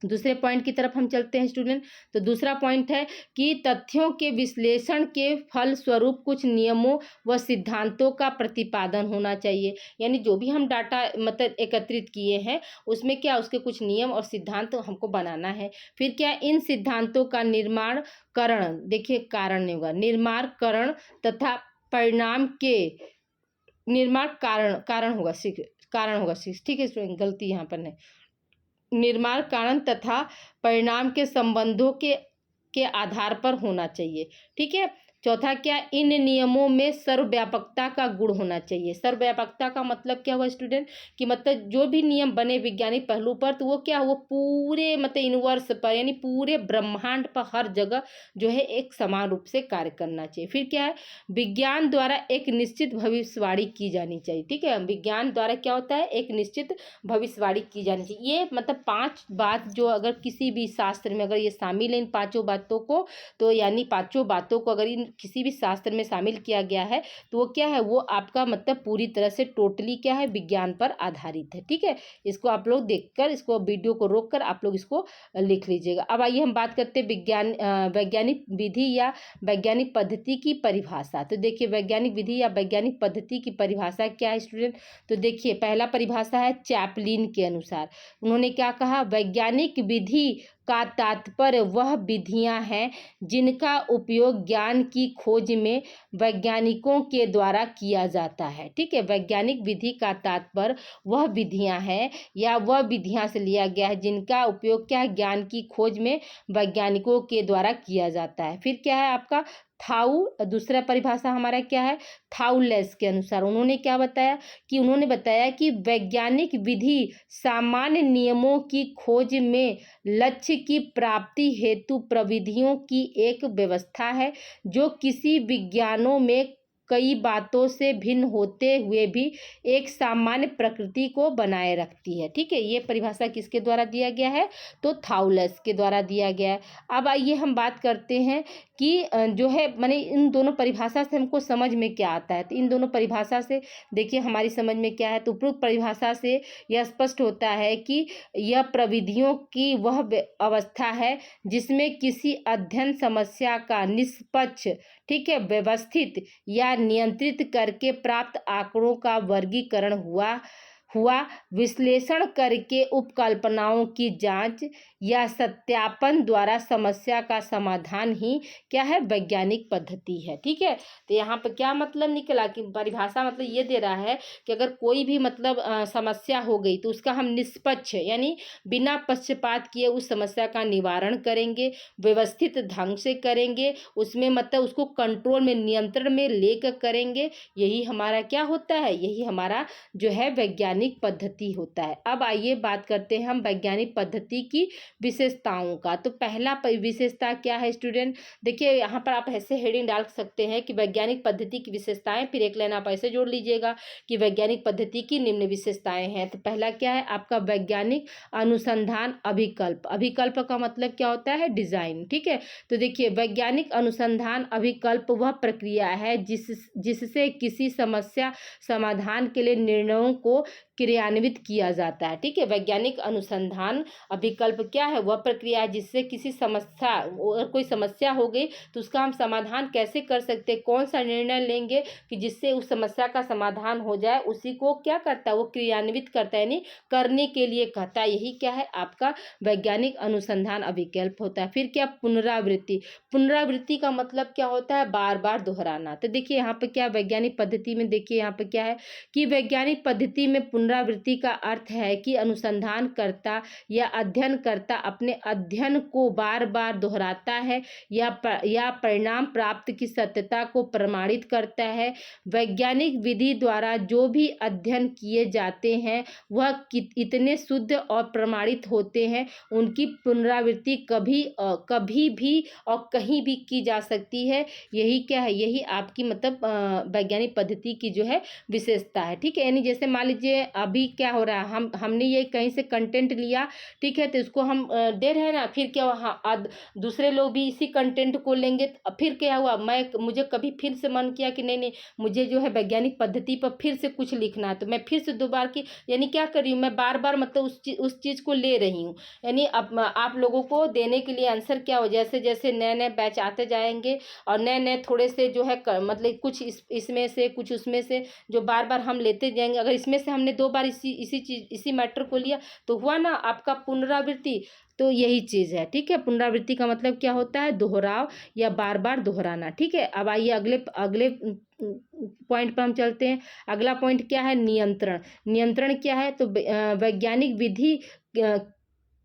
दूसरे पॉइंट की तरफ हम चलते हैं स्टूडेंट। तो दूसरा पॉइंट है कि तथ्यों के विश्लेषण के फल स्वरूप कुछ नियमों व सिद्धांतों का प्रतिपादन होना चाहिए, यानी जो भी हम डाटा मतलब एकत्रित किए हैं उसमें क्या उसके कुछ नियम और सिद्धांत हमको बनाना है। फिर क्या, इन सिद्धांतों का निर्माणकरण, देखिए कारण नहीं होगा, निर्माणकरण तथा परिणाम के निर्माण कारण होगा, ठीक है स्टूडेंट, गलती यहाँ पर नहीं, निर्माण कारण तथा परिणाम के संबंधों के आधार पर होना चाहिए। ठीक है, चौथा क्या, इन नियमों में सर्वव्यापकता का गुण होना चाहिए। सर्वव्यापकता का मतलब क्या हुआ स्टूडेंट, कि मतलब जो भी नियम बने वैज्ञानिक पहलू पर तो वो क्या, वो पूरे मतलब यूनिवर्स पर यानी पूरे ब्रह्मांड पर हर जगह जो है एक समान रूप से कार्य करना चाहिए। फिर क्या है, विज्ञान द्वारा एक निश्चित भविष्यवाणी की जानी चाहिए। ठीक है, विज्ञान द्वारा क्या होता है, एक निश्चित भविष्यवाणी की जानी चाहिए। ये मतलब 5 बात जो अगर किसी भी शास्त्र में अगर ये शामिल है इन 5 बातों को, तो यानी 5 बातों को अगर इन किसी भी शास्त्र में शामिल किया गया है तो वो क्या है, वो आपका मतलब पूरी तरह से टोटली क्या है, विज्ञान पर आधारित है। ठीक है, इसको आप लोग देखकर, इसको वीडियो को रोककर आप लोग इसको लिख लीजिएगा। अब आइए हम बात करते हैं वैज्ञानिक विधि या वैज्ञानिक पद्धति की परिभाषा। तो देखिए वैज्ञानिक विधि या वैज्ञानिक पद्धति की परिभाषा क्या है स्टूडेंट, तो देखिए पहला परिभाषा है चैपलिन के अनुसार। उन्होंने क्या कहा, वैज्ञानिक विधि का तात्पर्य वह विधियां हैं जिनका उपयोग ज्ञान की खोज में वैज्ञानिकों के द्वारा किया जाता है। ठीक है, वैज्ञानिक विधि का तात्पर्य वह विधियां हैं या वह विधियां से लिया गया है जिनका उपयोग क्या है, ज्ञान की खोज में वैज्ञानिकों के द्वारा किया जाता है। फिर क्या है आपका दूसरा परिभाषा हमारा क्या है, थाउलेस के अनुसार उन्होंने क्या बताया, कि उन्होंने बताया कि वैज्ञानिक विधि सामान्य नियमों की खोज में लक्ष्य की प्राप्ति हेतु प्रविधियों की एक व्यवस्था है जो किसी विज्ञानों में कई बातों से भिन्न होते हुए भी एक सामान्य प्रकृति को बनाए रखती है। ठीक है, ये परिभाषा किसके द्वारा दिया गया है, तो थाउलस के द्वारा दिया गया है। अब आइए हम बात करते हैं कि जो है माने इन दोनों परिभाषा से हमको समझ में क्या आता है। तो इन दोनों परिभाषा से देखिए हमारी समझ में क्या है, तो उपरोक्त परिभाषा से यह स्पष्ट होता है कि यह प्रविधियों की वह अवस्था है जिसमें किसी अध्ययन समस्या का निष्पक्ष, ठीक है, व्यवस्थित या नियंत्रित करके प्राप्त आंकड़ों का वर्गीकरण हुआ विश्लेषण करके उपकल्पनाओं की जांच या सत्यापन द्वारा समस्या का समाधान ही क्या है, वैज्ञानिक पद्धति है। ठीक है, तो यहाँ पर क्या मतलब निकला कि परिभाषा मतलब ये दे रहा है कि अगर कोई भी मतलब समस्या हो गई तो उसका हम निष्पक्ष यानी बिना पक्षपात किए उस समस्या का निवारण करेंगे, व्यवस्थित ढंग से करेंगे, उसमें मतलब उसको कंट्रोल में नियंत्रण में लेकर करेंगे। यही हमारा क्या होता है, यही हमारा जो है वैज्ञानिक पद्धति होता है। अब आइए बात करते हैं हम वैज्ञानिक पद्धति की विशेषताओं का। तो पहला विशेषता क्या है स्टूडेंट, देखिए यहाँ पर आप ऐसे हेडिंग डाल सकते हैं कि वैज्ञानिक पद्धति की विशेषताएं, फिर एक लाइन आप ऐसे जोड़ लीजिएगा कि वैज्ञानिक पद्धति की निम्न विशेषताएं हैं। तो पहला क्या है आपका वैज्ञानिक अनुसंधान अभिकल्प। अभिकल्प का मतलब क्या होता है, डिजाइन। ठीक है, तो देखिए वैज्ञानिक अनुसंधान अभिकल्प वह प्रक्रिया है जिससे किसी समस्या समाधान के लिए निर्णयों को क्रियान्वित किया जाता है। ठीक है, वैज्ञानिक अनुसंधान अभिकल्प क्या है, वह प्रक्रिया है जिससे किसी समस्या, अगर कोई समस्या हो गई तो उसका हम समाधान कैसे कर सकते हैं, कौन सा निर्णय लेंगे कि जिससे उस समस्या का समाधान हो जाए, उसी को क्या करता है, वो क्रियान्वित करता है यानी करने के लिए कहता है। यही क्या है आपका वैज्ञानिक अनुसंधान अभिकल्प होता है। फिर क्या, पुनरावृत्ति। पुनरावृत्ति का मतलब क्या होता है, बार बार दोहराना। तो देखिए यहाँ पे क्या वैज्ञानिक पद्धति में, देखिए यहाँ पे क्या है कि वैज्ञानिक पद्धति में पुनरावृत्ति का अर्थ है कि अनुसंधानकर्ता या अध्ययनकर्ता अपने अध्ययन को बार बार दोहराता है या परिणाम प्राप्त की सत्यता को प्रमाणित करता है। वैज्ञानिक विधि द्वारा जो भी अध्ययन किए जाते हैं वह इतने शुद्ध और प्रमाणित होते हैं, उनकी पुनरावृत्ति कभी भी और कहीं भी की जा सकती है। यही क्या है, यही आपकी मतलब वैज्ञानिक पद्धति की जो है विशेषता है। ठीक है, यानी जैसे मान लीजिए अभी क्या हो रहा है, हमने ये कहीं से कंटेंट लिया, ठीक है, तो इसको हम दे रहे हैं ना, फिर क्या हुआ, दूसरे लोग भी इसी कंटेंट को लेंगे, फिर क्या हुआ, मुझे कभी फिर से मन किया कि नहीं मुझे जो है वैज्ञानिक पद्धति पर फिर से कुछ लिखना है, तो मैं फिर से दोबारा की यानी क्या कर रही हूँ, मैं बार बार मतलब उस चीज़ को ले रही हूँ। यानी अब आप लोगों को देने के लिए आंसर क्या हो, जैसे जैसे नए नए बैच आते जाएंगे और नए नए थोड़े से जो है मतलब कुछ इसमें से कुछ उसमें से जो बार बार हम लेते जाएंगे। अगर इसमें से हमने 2 बार इसी मैटर को लिया तो हुआ ना आपका पुनरावृत्ति। तो यही चीज़ है। ठीक है, पुनरावृत्ति का मतलब क्या होता है, दोहराव या बार बार दोहराना। ठीक है, अब आइए अगले पॉइंट पर हम चलते हैं। अगला पॉइंट क्या है, नियंत्रण। नियंत्रण क्या है, तो वैज्ञानिक विधि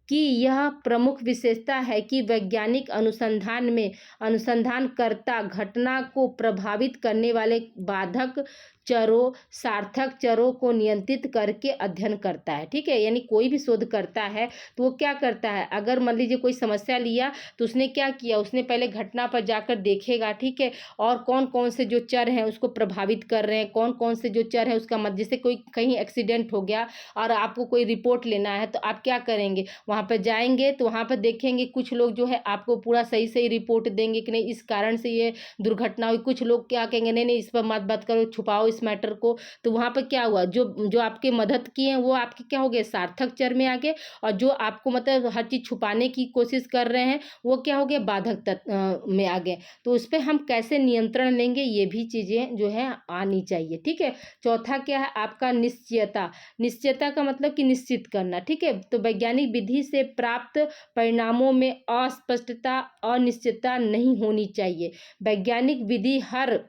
की यह प्रमुख विशेषता है कि वैज्ञानिक अनुसंधान में अनुसंधानकर्ता घटना को प्रभावित करने वाले बाधक चरों, सार्थक चरों को नियंत्रित करके अध्ययन करता है। ठीक है, यानी कोई भी शोध करता है तो वो क्या करता है, अगर मान लीजिए कोई समस्या लिया तो उसने क्या किया, उसने पहले घटना पर जाकर देखेगा। ठीक है, और कौन कौन से जो चर हैं उसको प्रभावित कर रहे हैं, कौन कौन से जो चर है उसका मत, जैसे कोई कहीं एक्सीडेंट हो गया और आपको कोई रिपोर्ट लेना है तो आप क्या करेंगे, वहाँ पर जाएंगे तो वहाँ पर देखेंगे कुछ लोग जो है आपको पूरा सही सही रिपोर्ट देंगे कि नहीं इस कारण से ये दुर्घटना हुई। कुछ लोग क्या कहेंगे, नहीं इस पर मत बात करो, छुपाओ इस मैटर को। तो वहाँ पर क्या हुआ, जो आपके मदद किए हैं वो आपके क्या हो गए, सार्थक चर में आ गए, और जो आपको मतलब हर चीज़ छुपाने की कोशिश कर रहे हैं वो क्या हो गए, बाधक तत्व में आ गए। तो उस पर हम कैसे नियंत्रण लेंगे, ये भी चीज़ें जो है आनी चाहिए। ठीक है, चौथा क्या है आपका, निश्चयता। निश्चयता का मतलब कि निश्चित करना। ठीक है, तो वैज्ञानिक विधि से प्राप्त परिणामों में अस्पष्टता, अनिश्चितता नहीं होनी चाहिए। वैज्ञानिक विधि हर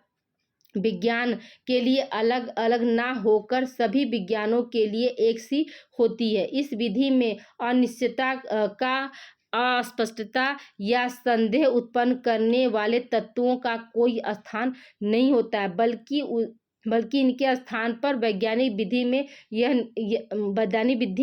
विज्ञान के लिए अलग अलग ना होकर सभी विज्ञानों के लिए एक सी होती है। इस विधि में अनिश्चितता का, अस्पष्टता या संदेह उत्पन्न करने वाले तत्वों का कोई स्थान नहीं होता है, बल्कि इनके स्थान पर वैज्ञानिक विधि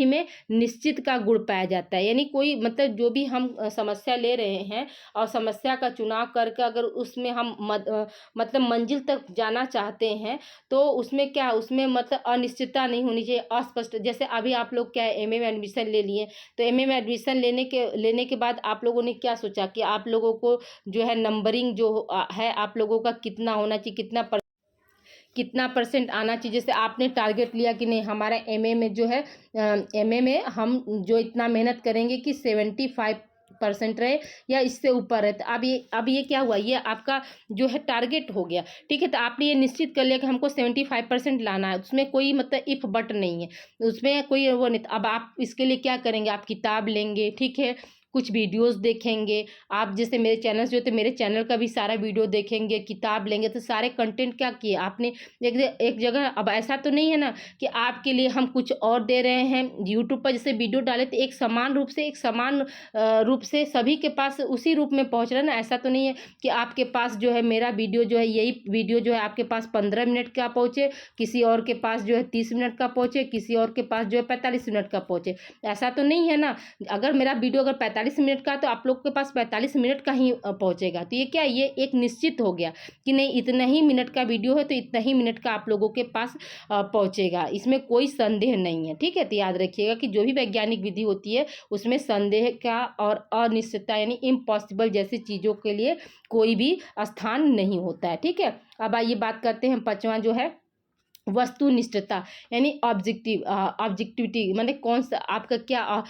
में निश्चित का गुण पाया जाता है। यानी कोई मतलब जो भी हम समस्या ले रहे हैं और समस्या का चुनाव करके अगर उसमें हम मतलब मंजिल तक जाना चाहते हैं तो उसमें क्या, उसमें मतलब अनिश्चितता नहीं होनी चाहिए, अस्पष्ट। जैसे अभी आप लोग क्या है एमए में एडमिशन ले लिए, तो एमए में एडमिशन लेने के बाद आप लोगों ने क्या सोचा कि आप लोगों को जो है नंबरिंग जो है आप लोगों का कितना होना चाहिए, कितना परसेंट आना चाहिए। जैसे आपने टारगेट लिया कि नहीं हमारा एमए में जो है एमए में हम जो इतना मेहनत करेंगे कि 75% रहे या इससे ऊपर है। तो अब ये क्या हुआ, ये आपका जो है टारगेट हो गया। ठीक है, तो आपने ये निश्चित कर लिया कि हमको 75% लाना है, उसमें कोई मतलब इफ बट नहीं है, उसमें कोई वो नहीं। अब आप इसके लिए क्या करेंगे, आप किताब लेंगे, ठीक है, कुछ वीडियोस देखेंगे। आप जैसे मेरे चैनल्स जो थे, मेरे चैनल का भी सारा वीडियो देखेंगे, किताब लेंगे, तो सारे कंटेंट क्या किए आपने एक जगह। अब ऐसा तो नहीं है ना कि आपके लिए हम कुछ और दे रहे हैं। यूट्यूब पर जैसे वीडियो डाले तो एक समान रूप से सभी के पास उसी रूप में पहुंच रहा है ना। ऐसा तो नहीं है कि आपके पास जो है मेरा वीडियो जो है, यही वीडियो जो है आपके पास 15 मिनट का पहुँचे, किसी और के पास जो है 30 मिनट का पहुँचे, किसी और के पास जो है 45 मिनट का पहुँचे। ऐसा तो नहीं है ना। अगर मेरा वीडियो अगर 45 मिनट का तो आप लोग के पास 45 मिनट का ही पहुंचेगा। तो ये क्या, ये एक निश्चित हो गया कि नहीं इतना ही मिनट का वीडियो है तो इतना ही मिनट का आप लोगों के पास पहुंचेगा, इसमें कोई संदेह नहीं है। ठीक है, तो याद रखिएगा कि जो भी वैज्ञानिक विधि होती है उसमें संदेह का और अनिश्चितता यानी इम्पॉसिबल जैसी चीज़ों के लिए कोई भी स्थान नहीं होता है। ठीक है, अब आइए बात करते हैं पांचवा जो है वस्तुनिष्ठता यानी ऑब्जेक्टिविटी, मतलब कौन सा आपका क्या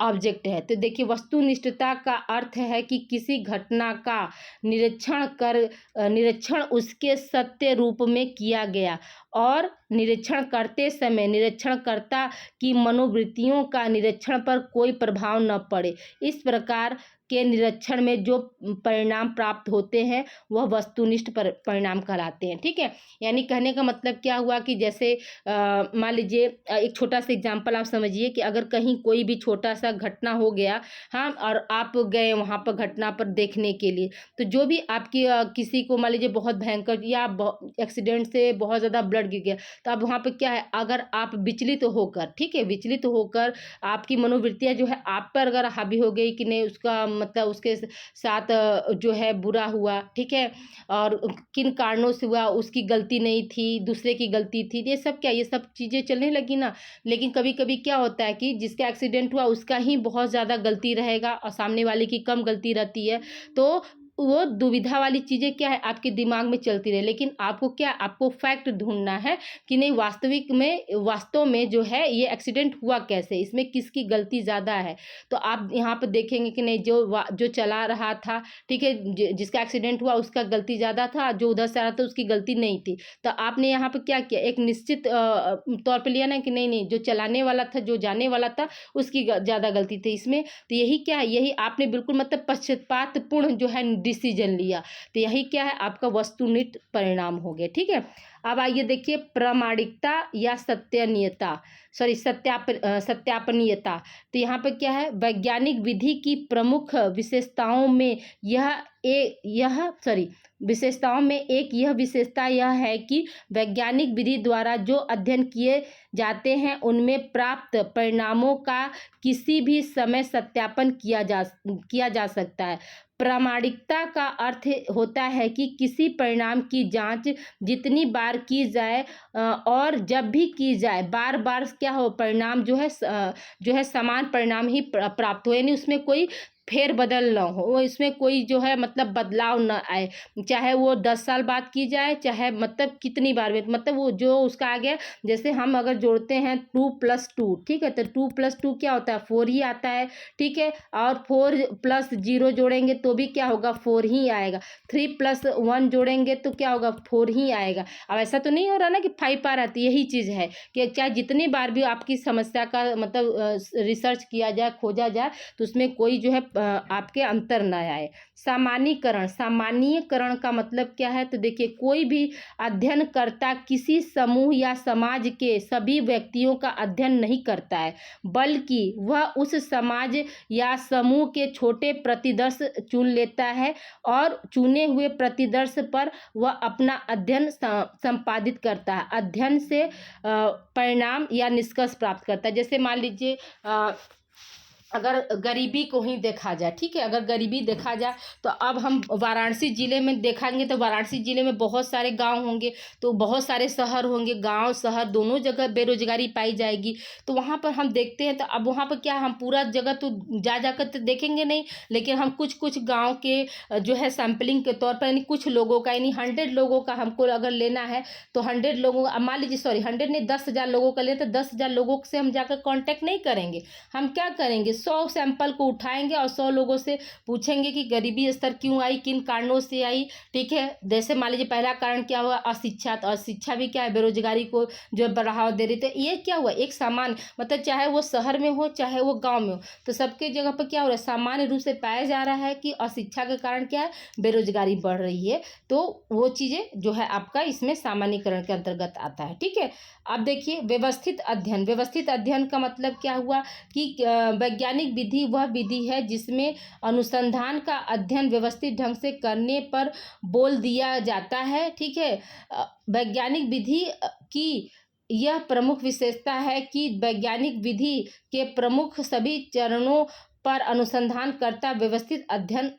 ऑब्जेक्ट है। तो देखिए वस्तुनिष्ठता का अर्थ है कि किसी घटना का निरीक्षण उसके सत्य रूप में किया गया और निरीक्षण करते समय निरीक्षणकर्ता की मनोवृत्तियों का निरीक्षण पर कोई प्रभाव न पड़े। इस प्रकार के निरीक्षण में जो परिणाम प्राप्त होते हैं वह वस्तुनिष्ठ परिणाम कहलाते हैं। ठीक है, यानी कहने का मतलब क्या हुआ कि जैसे मान लीजिए एक छोटा सा एग्जांपल आप समझिए कि अगर कहीं कोई भी छोटा सा घटना हो गया, हाँ, और आप गए वहाँ पर घटना पर देखने के लिए, तो जो भी आपकी किसी को मान लीजिए बहुत भयंकर या एक्सीडेंट से बहुत ज़्यादा ब्लड गिर गया, तो अब वहाँ पर क्या है, अगर आप विचलित होकर, ठीक है, विचलित होकर आपकी मनोवृत्तियाँ जो है आप पर अगर हावी हो गई कि नहीं उसका मतलब उसके साथ जो है बुरा हुआ, ठीक है, और किन कारणों से हुआ, उसकी गलती नहीं थी, दूसरे की गलती थी, ये सब क्या, ये सब चीज़ें चलने लगी ना। लेकिन कभी कभी क्या होता है कि जिसका एक्सीडेंट हुआ उसका ही बहुत ज़्यादा गलती रहेगा और सामने वाले की कम गलती रहती है, तो वो दुविधा वाली चीज़ें क्या है आपके दिमाग में चलती रहे। लेकिन आपको क्या, आपको फैक्ट ढूंढना है कि नहीं वास्तव में जो है ये एक्सीडेंट हुआ कैसे, इसमें किसकी गलती ज़्यादा है। तो आप यहाँ पर देखेंगे कि नहीं जो चला रहा था, ठीक है, जिसका एक्सीडेंट हुआ उसका गलती ज़्यादा था, जो उधर से आ रहा था उसकी गलती नहीं थी। तो आपने यहाँ पर क्या किया, एक निश्चित तौर पर लिया ना कि नहीं जो चलाने वाला था, जो जाने वाला था, उसकी ज़्यादा गलती थी इसमें। तो यही क्या है, यही आपने बिल्कुल मतलब पक्षपातपूर्ण जो है डिसीजन लिया, तो यही क्या है आपका वस्तुनिष्ठ परिणाम हो गया। ठीक है, अब आइए देखिए प्रामाणिकता या सत्यापनीयता। तो यहाँ पर क्या है, वैज्ञानिक विधि की प्रमुख विशेषताओं में एक यह विशेषता यह है कि वैज्ञानिक विधि द्वारा जो अध्ययन किए जाते हैं उनमें प्राप्त परिणामों का किसी भी समय सत्यापन किया जा सकता है। प्रामाणिकता का अर्थ होता है कि किसी परिणाम की जांच जितनी बार की जाए और जब भी की जाए, बार बार क्या हो, परिणाम जो है समान परिणाम ही प्राप्त हो, यानी उसमें कोई फेर बदल ना हो, वो इसमें कोई जो है मतलब बदलाव ना आए, चाहे वो 10 साल बाद की जाए, चाहे मतलब कितनी बार में, मतलब वो जो उसका आ गया। जैसे हम अगर जोड़ते हैं 2+2, ठीक है, तो 2+2 क्या होता है, 4 ही आता है, ठीक है, और 4+0 जोड़ेंगे तो भी क्या होगा, 4 ही आएगा। 3+1 जोड़ेंगे तो क्या होगा, 4 ही आएगा। अब ऐसा तो नहीं हो रहा ना कि 5 आ रहा है। यही चीज़ है कि चाहे जितनी बार भी आपकी समस्या का मतलब रिसर्च किया जाए, खोजा जाए, तो उसमें कोई जो है आपके अंतर न आए। सामान्यीकरण का मतलब क्या है, तो देखिए कोई भी अध्ययनकर्ता किसी समूह या समाज के सभी व्यक्तियों का अध्ययन नहीं करता है, बल्कि वह उस समाज या समूह के छोटे प्रतिदर्श चुन लेता है और चुने हुए प्रतिदर्श पर वह अपना अध्ययन संपादित करता है, अध्ययन से परिणाम या निष्कर्ष प्राप्त करता है। जैसे मान लीजिए अगर गरीबी को ही देखा जाए, ठीक है, अगर गरीबी देखा जाए तो अब हम वाराणसी ज़िले में देखेंगे तो वाराणसी ज़िले में बहुत सारे गांव होंगे, तो बहुत सारे शहर होंगे, गांव शहर दोनों जगह बेरोजगारी पाई जाएगी। तो वहाँ पर हम देखते हैं, तो अब वहाँ पर क्या, हम पूरा जगह तो जाकर तो देखेंगे नहीं, लेकिन हम कुछ गाँव के जो है सैम्पलिंग के तौर पर, यानी कुछ लोगों का, यानी 100 लोगों का हमको अगर लेना है तो 100 लोगों का, मान लीजिए 100 नहीं 10,000 लोगों का ले, तो 10,000 लोगों से हम जाकर कॉन्टैक्ट नहीं करेंगे। हम क्या करेंगे, 100 सैंपल को उठाएंगे और 100 लोगों से पूछेंगे कि गरीबी स्तर क्यों आई, किन कारणों से आई, ठीक है। जैसे मान लीजिए पहला कारण क्या हुआ, अशिक्षा, तो अशिक्षा भी क्या है, बेरोजगारी को जो बढ़ावा दे रही थी। ये क्या हुआ, एक सामान्य मतलब चाहे वो शहर में हो चाहे वो गांव में हो, तो सबके जगह पर क्या हो रहा है, सामान्य रूप से पाया जा रहा है कि अशिक्षा के कारण क्या है, बेरोजगारी बढ़ रही है। तो वो चीज़ें जो है आपका इसमें सामान्यीकरण के अंतर्गत आता है। ठीक है, अब देखिए व्यवस्थित अध्ययन का मतलब क्या हुआ कि वैज्ञानिक विधि वह विधि है जिसमें अनुसंधान का अध्ययन व्यवस्थित ढंग से करने पर बोल दिया जाता है। ठीक है, वैज्ञानिक विधि की यह प्रमुख विशेषता है कि वैज्ञानिक विधि के प्रमुख सभी चरणों पर अनुसंधान करता व्यवस्थित अध्ययन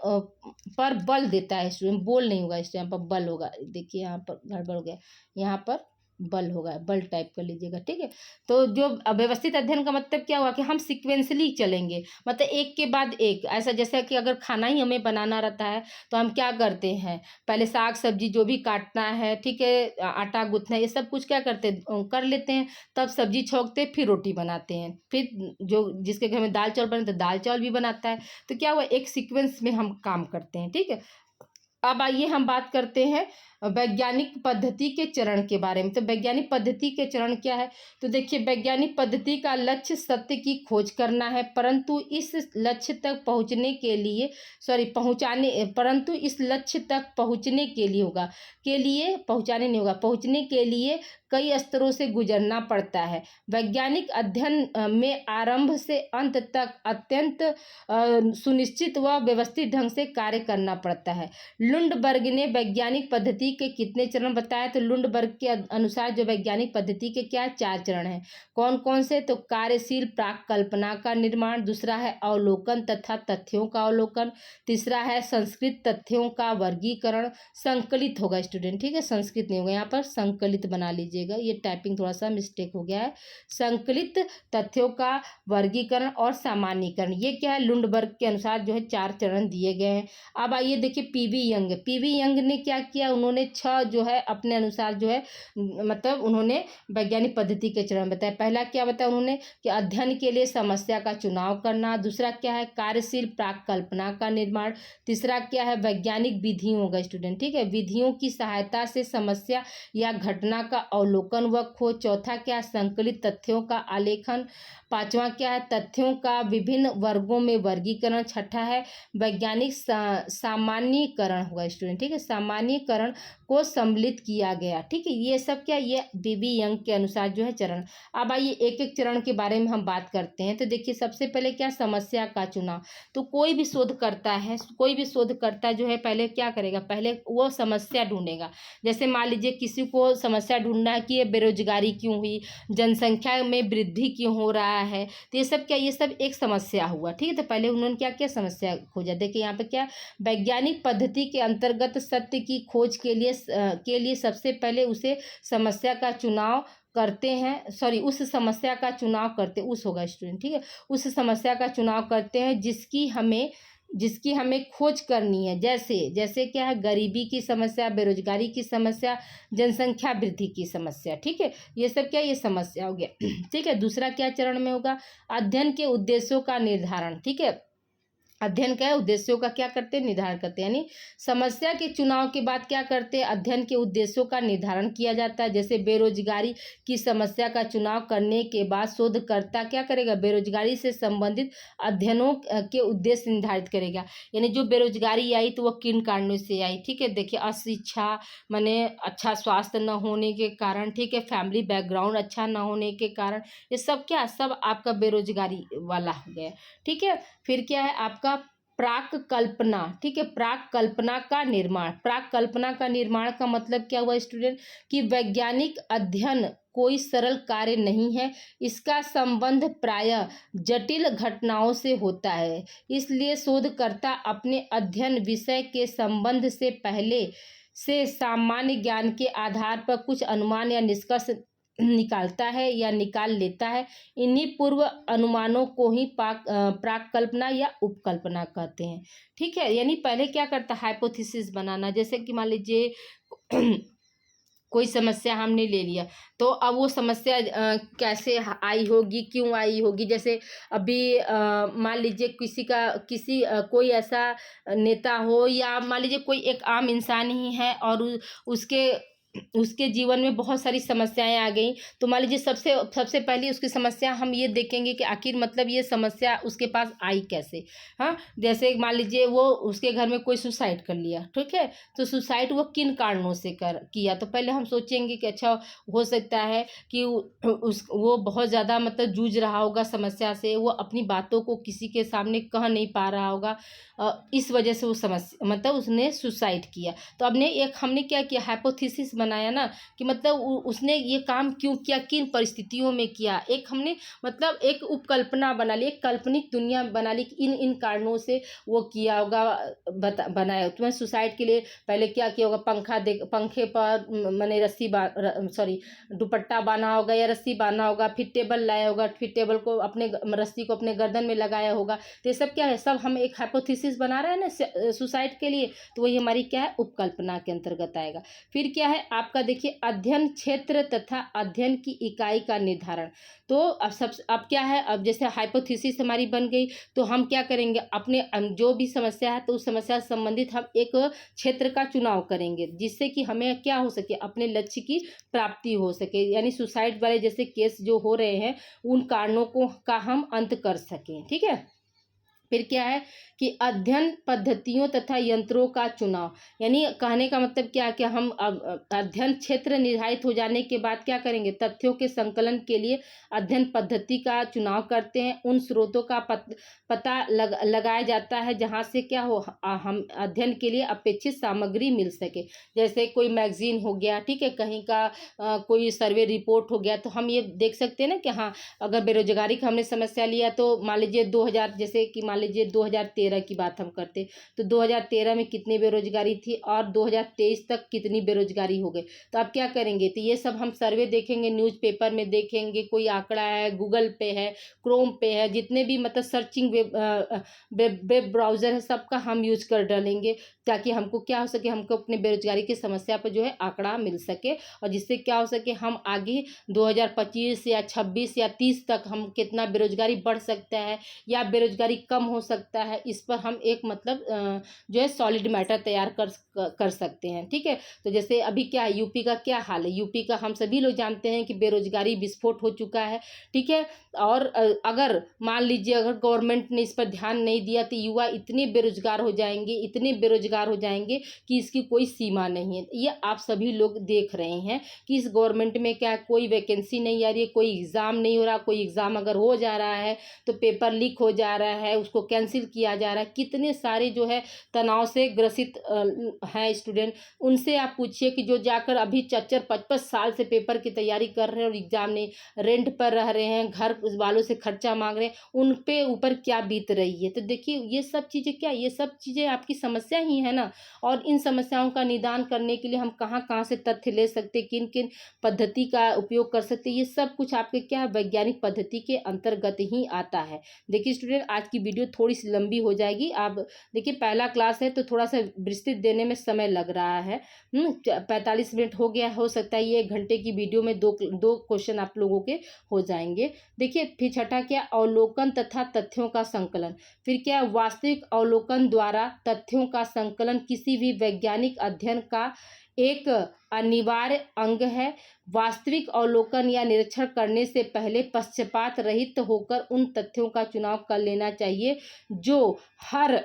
पर बल देता है। स्टूडेंट बोल नहीं होगा, इस टाइम पर बल होगा। देखिए यहाँ पर गड़बड़ हो गया, यहाँ पर बल होगा, बल टाइप कर लीजिएगा। ठीक है, तो जो व्यवस्थित अध्ययन का मतलब क्या हुआ कि हम सिक्वेंसली चलेंगे, मतलब एक के बाद एक, ऐसा जैसा कि अगर खाना ही हमें बनाना रहता है तो हम क्या करते हैं, पहले साग सब्जी जो भी काटना है, ठीक है, आटा गूंथना, ये सब कुछ क्या करते कर लेते हैं, तब सब्जी छोंकते फिर रोटी बनाते हैं, फिर जो जिसके घर में दाल चावल बने तो दाल चावल भी बनाता है। तो क्या हुआ, एक सीक्वेंस में हम काम करते हैं। ठीक है, अब आइए हम बात करते हैं वैज्ञानिक पद्धति के चरण के बारे में। तो वैज्ञानिक पद्धति के चरण क्या है, तो देखिए वैज्ञानिक पद्धति का लक्ष्य सत्य की खोज करना है, परंतु इस लक्ष्य तक पहुंचने के लिए परंतु इस लक्ष्य तक पहुंचने के लिए पहुंचने के लिए कई स्तरों से गुजरना पड़ता है। वैज्ञानिक अध्ययन में आरंभ से अंत तक अत्यंत सुनिश्चित व व्यवस्थित ढंग से कार्य करना पड़ता है। लुंडबर्ग ने वैज्ञानिक पद्धति के कितने चरण बताए, तो लुंडबर्ग के अनुसार जो वैज्ञानिक पद्धति के क्या 4 चरण हैं। कौन कौन से, तो कार्यशील प्राक कल्पना का निर्माण, दूसरा है अवलोकन तथा तथ्यों का अवलोकन, तीसरा है संस्कृत तथ्यों का वर्गीकरण, संकलित होगा स्टूडेंट, ठीक है, संस्कृत नहीं होगा, यहाँ पर संकलित बना लीजिएगा, ये टाइपिंग थोड़ा सा मिस्टेक हो गया है। संकलित तथ्यों का वर्गीकरण और सामान्यीकरण, ये क्या है, लुंडबर्ग के अनुसार जो है 4 चरण दिए गए हैं। अब आइए देखिए पीवी यंग ने क्या किया, उन्होंने 6 जो है अपने अनुसार जो है मतलब उन्होंने वैज्ञानिक पद्धति के चरण बताए। पहला क्या बताया उन्होंने कि अध्ययन के लिए समस्या का चुनाव करना, दूसरा क्या है कार्यशील प्राक कल्पना का निर्माण, तीसरा क्या है वैज्ञानिक विधियों होगा स्टूडेंट, ठीक है, विधियों की सहायता से समस्या या घटना का अवलोकन व खोज, चौथा क्या संकलित तथ्यों का आलेखन, पांचवा क्या है तथ्यों का विभिन्न वर्गों में वर्गीकरण, छठा है वैज्ञानिक सामान्यीकरण होगा स्टूडेंट, ठीक है, सामान्यीकरण को सम्मिलित किया गया, ठीक है, ये सब क्या, ये बीबी यंग के अनुसार जो है चरण। अब आइए एक एक चरण के बारे में हम बात करते हैं। तो देखिए सबसे पहले क्या समस्या का चुनाव, तो कोई भी शोधकर्ता जो है पहले क्या करेगा, पहले वो समस्या ढूंढेगा। जैसे मान लीजिए किसी को समस्या ढूंढना है कि ये बेरोजगारी क्यों हुई, जनसंख्या में वृद्धि क्यों हो रहा है, तो ये सब क्या, ये सब एक समस्या हुआ, ठीक है। तो पहले उन्होंने क्या किया, समस्या खोजा। देखिए यहाँ पे क्या वैज्ञानिक पद्धति के अंतर्गत सत्य की खोज के लिए सबसे पहले उसे समस्या का चुनाव करते हैं, उस समस्या का चुनाव करते, उस होगा स्टूडेंट, ठीक है, उस समस्या का चुनाव करते हैं जिसकी हमें खोज करनी है। जैसे क्या है गरीबी की समस्या, बेरोजगारी की समस्या, जनसंख्या वृद्धि की समस्या, ठीक है, ये सब क्या, ये समस्या हो गया, ठीक है। दूसरा क्या चरण में होगा, अध्ययन के उद्देश्यों का निर्धारण, ठीक है, अध्ययन का उद्देश्यों का क्या करते हैं, निर्धारण करते हैं, यानी समस्या के चुनाव के बाद क्या करते हैं, अध्ययन के उद्देश्यों का निर्धारण किया जाता है। जैसे बेरोजगारी की समस्या का चुनाव करने के बाद शोधकर्ता क्या करेगा, बेरोजगारी से संबंधित अध्ययनों के उद्देश्य निर्धारित करेगा, यानी जो बेरोजगारी आई तो वह किन कारणों से आई, ठीक है। देखिए अशिक्षा माने अच्छा स्वास्थ्य न होने के कारण, ठीक है, फैमिली बैकग्राउंड अच्छा न होने के कारण, ये सब क्या, सब आपका बेरोजगारी वाला हो गया, ठीक है। फिर क्या है आपका प्राक कल्पना, ठीक है, प्राक कल्पना का निर्माण। प्राक कल्पना का निर्माण का मतलब क्या हुआ स्टूडेंट, कि वैज्ञानिक अध्ययन कोई सरल कार्य नहीं है, इसका संबंध प्रायः जटिल घटनाओं से होता है, इसलिए शोधकर्ता अपने अध्ययन विषय के संबंध से पहले से सामान्य ज्ञान के आधार पर कुछ अनुमान या निष्कर्ष निकालता है या निकाल लेता है। इन्हीं पूर्व अनुमानों को ही प्राक कल्पना या उपकल्पना कहते हैं, ठीक है। यानी पहले क्या करता है, हाइपोथेसिस बनाना। जैसे कि मान लीजिए कोई समस्या हमने ले लिया, तो अब वो समस्या कैसे आई होगी, क्यों आई होगी। जैसे अभी मान लीजिए कोई ऐसा नेता हो, या मान लीजिए कोई एक आम इंसान ही है और उसके जीवन में बहुत सारी समस्याएं आ गई, तो मान लीजिए सबसे पहले उसकी समस्या हम ये देखेंगे कि आखिर मतलब ये समस्या उसके पास आई कैसे। हाँ, जैसे मान लीजिए वो उसके घर में कोई सुसाइड कर लिया, ठीक है, तो सुसाइड वो किन कारणों से किया, तो पहले हम सोचेंगे कि अच्छा हो सकता है कि वो बहुत ज़्यादा मतलब जूझ रहा होगा समस्या से, वो अपनी बातों को किसी के सामने कह नहीं पा रहा होगा, इस वजह से वो समस्या मतलब उसने सुसाइड किया। तो हमने क्या किया, हाइपोथेसिस बनाया ना, कि मतलब उसने ये काम क्यों किया, किन परिस्थितियों में किया। एक हमने मतलब एक उपकल्पना बना ली, एक काल्पनिक दुनिया बना ली कि इन कारणों से वो किया होगा, बनाया। तुम्हें सुसाइड के लिए पहले क्या किया होगा, पंखे पर मैंने दुपट्टा बांधा होगा या रस्सी बांधा होगा, फिर टेबल लाया होगा, फिर टेबल को रस्सी को अपने गर्दन में लगाया होगा। तो ये सब क्या है, सब हम एक हाइपोथेसिस बना रहे हैं ना सुसाइड के लिए, तो वही हमारी क्या है, उपकल्पना के अंतर्गत आएगा। फिर क्या है आपका देखिए अध्ययन क्षेत्र तथा अध्ययन की इकाई का निर्धारण। तो अब क्या है, अब जैसे हाइपोथेसिस हमारी बन गई, तो हम क्या करेंगे, अपने जो भी समस्या है तो उस समस्या से संबंधित हम एक क्षेत्र का चुनाव करेंगे, जिससे कि हमें क्या हो सके, अपने लक्ष्य की प्राप्ति हो सके, यानी सुसाइड वाले जैसे केस जो हो रहे हैं उन कारणों को का हम अंत कर सकें। ठीक है। फिर क्या है कि अध्ययन पद्धतियों तथा यंत्रों का चुनाव, यानी कहने का मतलब क्या है कि हम अब अध्ययन क्षेत्र निर्धारित हो जाने के बाद क्या करेंगे, तथ्यों के संकलन के लिए अध्ययन पद्धति का चुनाव करते हैं। उन स्रोतों का पता लगाया जाता है जहाँ से क्या हो, हम अध्ययन के लिए अपेक्षित सामग्री मिल सके। जैसे कोई मैगजीन हो गया, ठीक है, कहीं का कोई सर्वे रिपोर्ट हो गया, तो हम ये देख सकते हैं ना कि हाँ, अगर बेरोजगारी का हमने समस्या लिया तो मान लीजिए 2000, जैसे कि मान लीजिए 2013 की बात हम करते तो 2013 में कितनी बेरोजगारी थी और 2023 तक कितनी बेरोजगारी हो गई। तो आप क्या करेंगे, तो ये सब हम सर्वे देखेंगे, न्यूज़पेपर में देखेंगे, कोई आंकड़ा है, गूगल पे है, क्रोम पे है, जितने भी मतलब सर्चिंग वेब ब्राउज़र है, सबका हम यूज कर डालेंगे, ताकि हमको क्या हो सके, हमको अपने बेरोजगारी की समस्या पर जो है आंकड़ा मिल सके, और जिससे क्या हो सके, हम आगे 2025 या 26 या 30 तक हम कितना बेरोजगारी बढ़ सकता है या बेरोजगारी कम हो सकता है, इस पर हम एक मतलब जो है सॉलिड मैटर तैयार कर सकते हैं। ठीक है। तो जैसे अभी क्या है, यूपी का क्या हाल है, यूपी का हम सभी लोग जानते हैं कि बेरोजगारी विस्फोट हो चुका है। ठीक है। और अगर मान लीजिए अगर गवर्नमेंट ने इस पर ध्यान नहीं दिया तो युवा इतने बेरोजगार हो जाएंगे, इतने बेरोजगार हो जाएंगे कि इसकी कोई सीमा नहीं है। ये आप सभी लोग देख रहे हैं कि इस गवर्नमेंट में क्या कोई वैकेंसी नहीं आ रही है, कोई एग्ज़ाम नहीं हो रहा, कोई एग्ज़ाम अगर हो जा रहा है तो पेपर लीक हो जा रहा है, उसको कैंसिल किया जा रहा है। कितने सारे जो है तनाव से ग्रसित हैं स्टूडेंट। उनसे आप पूछिए कि जो जाकर अभी 4-4-5-5 साल से पेपर की तैयारी कर रहे हैं और एग्ज़ाम नहीं, रेंट पर रह रहे हैं, घर वालों से खर्चा मांग रहे हैं, उन पे ऊपर क्या बीत रही है। तो देखिए ये सब चीज़ें क्या, ये सब चीज़ें आपकी समस्या ही है ना। और इन समस्याओं का निदान करने के लिए हम कहाँ कहाँ से तथ्य ले सकते, किन किन पद्धति का उपयोग कर सकते, ये सब कुछ आपके क्या वैज्ञानिक पद्धति के अंतर्गत ही आता है। देखिए स्टूडेंट, आज की वीडियो थोड़ी सी लंबी हो जाएगी। आप देखिए पहला क्लास है तो थोड़ा सा विस्तृत देने में समय लग रहा है। 45 मिनट हो गया, हो सकता है ये 1 घंटे की वीडियो में दो क्वेश्चन आप लोगों के हो जाएंगे। देखिए फिर छठा क्या, अवलोकन तथा तथ्यों का संकलन। फिर क्या, वास्तविक अवलोकन द्वारा तथ्यों का संकलन किसी भी वैज्ञानिक अध्ययन का एक अनिवार्य अंग है। वास्तविक अवलोकन या निरीक्षण करने से पहले पक्षपात रहित होकर उन तथ्यों का चुनाव कर लेना चाहिए जो हर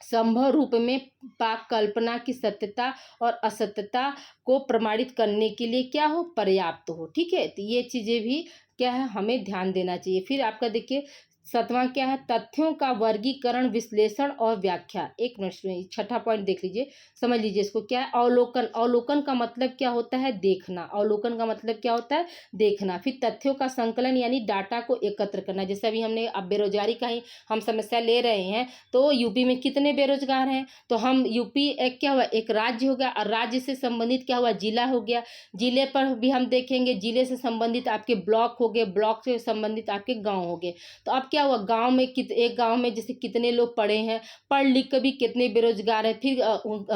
संभव रूप में पाक कल्पना की सत्यता और असत्यता को प्रमाणित करने के लिए क्या हो, पर्याप्त हो। ठीक है। तो ये चीज़ें भी क्या है, हमें ध्यान देना चाहिए। फिर आपका देखिए 7वां क्या है, तथ्यों का वर्गीकरण, विश्लेषण और व्याख्या। एक मिनट, छठा पॉइंट देख लीजिए, समझ लीजिए इसको। क्या है अवलोकन, अवलोकन का मतलब क्या होता है, देखना। अवलोकन का मतलब क्या होता है, देखना। फिर तथ्यों का संकलन यानी डाटा को एकत्र करना। जैसे अभी हमने अब बेरोजगारी का ही हम समस्या ले रहे हैं, तो यूपी में कितने बेरोजगार हैं, तो हम यूपी एक क्या हुआ, एक राज्य हो गया, और राज्य से संबंधित क्या हुआ, जिला हो गया। जिले पर भी हम देखेंगे, जिले से संबंधित आपके ब्लॉक हो गए, ब्लॉक से संबंधित आपके गाँव हो गए। तो अब क्या हुआ, गांव में एक गांव में जैसे कितने लोग पढ़े हैं, पढ़ लिख कर भी कितने बेरोजगार हैं। फिर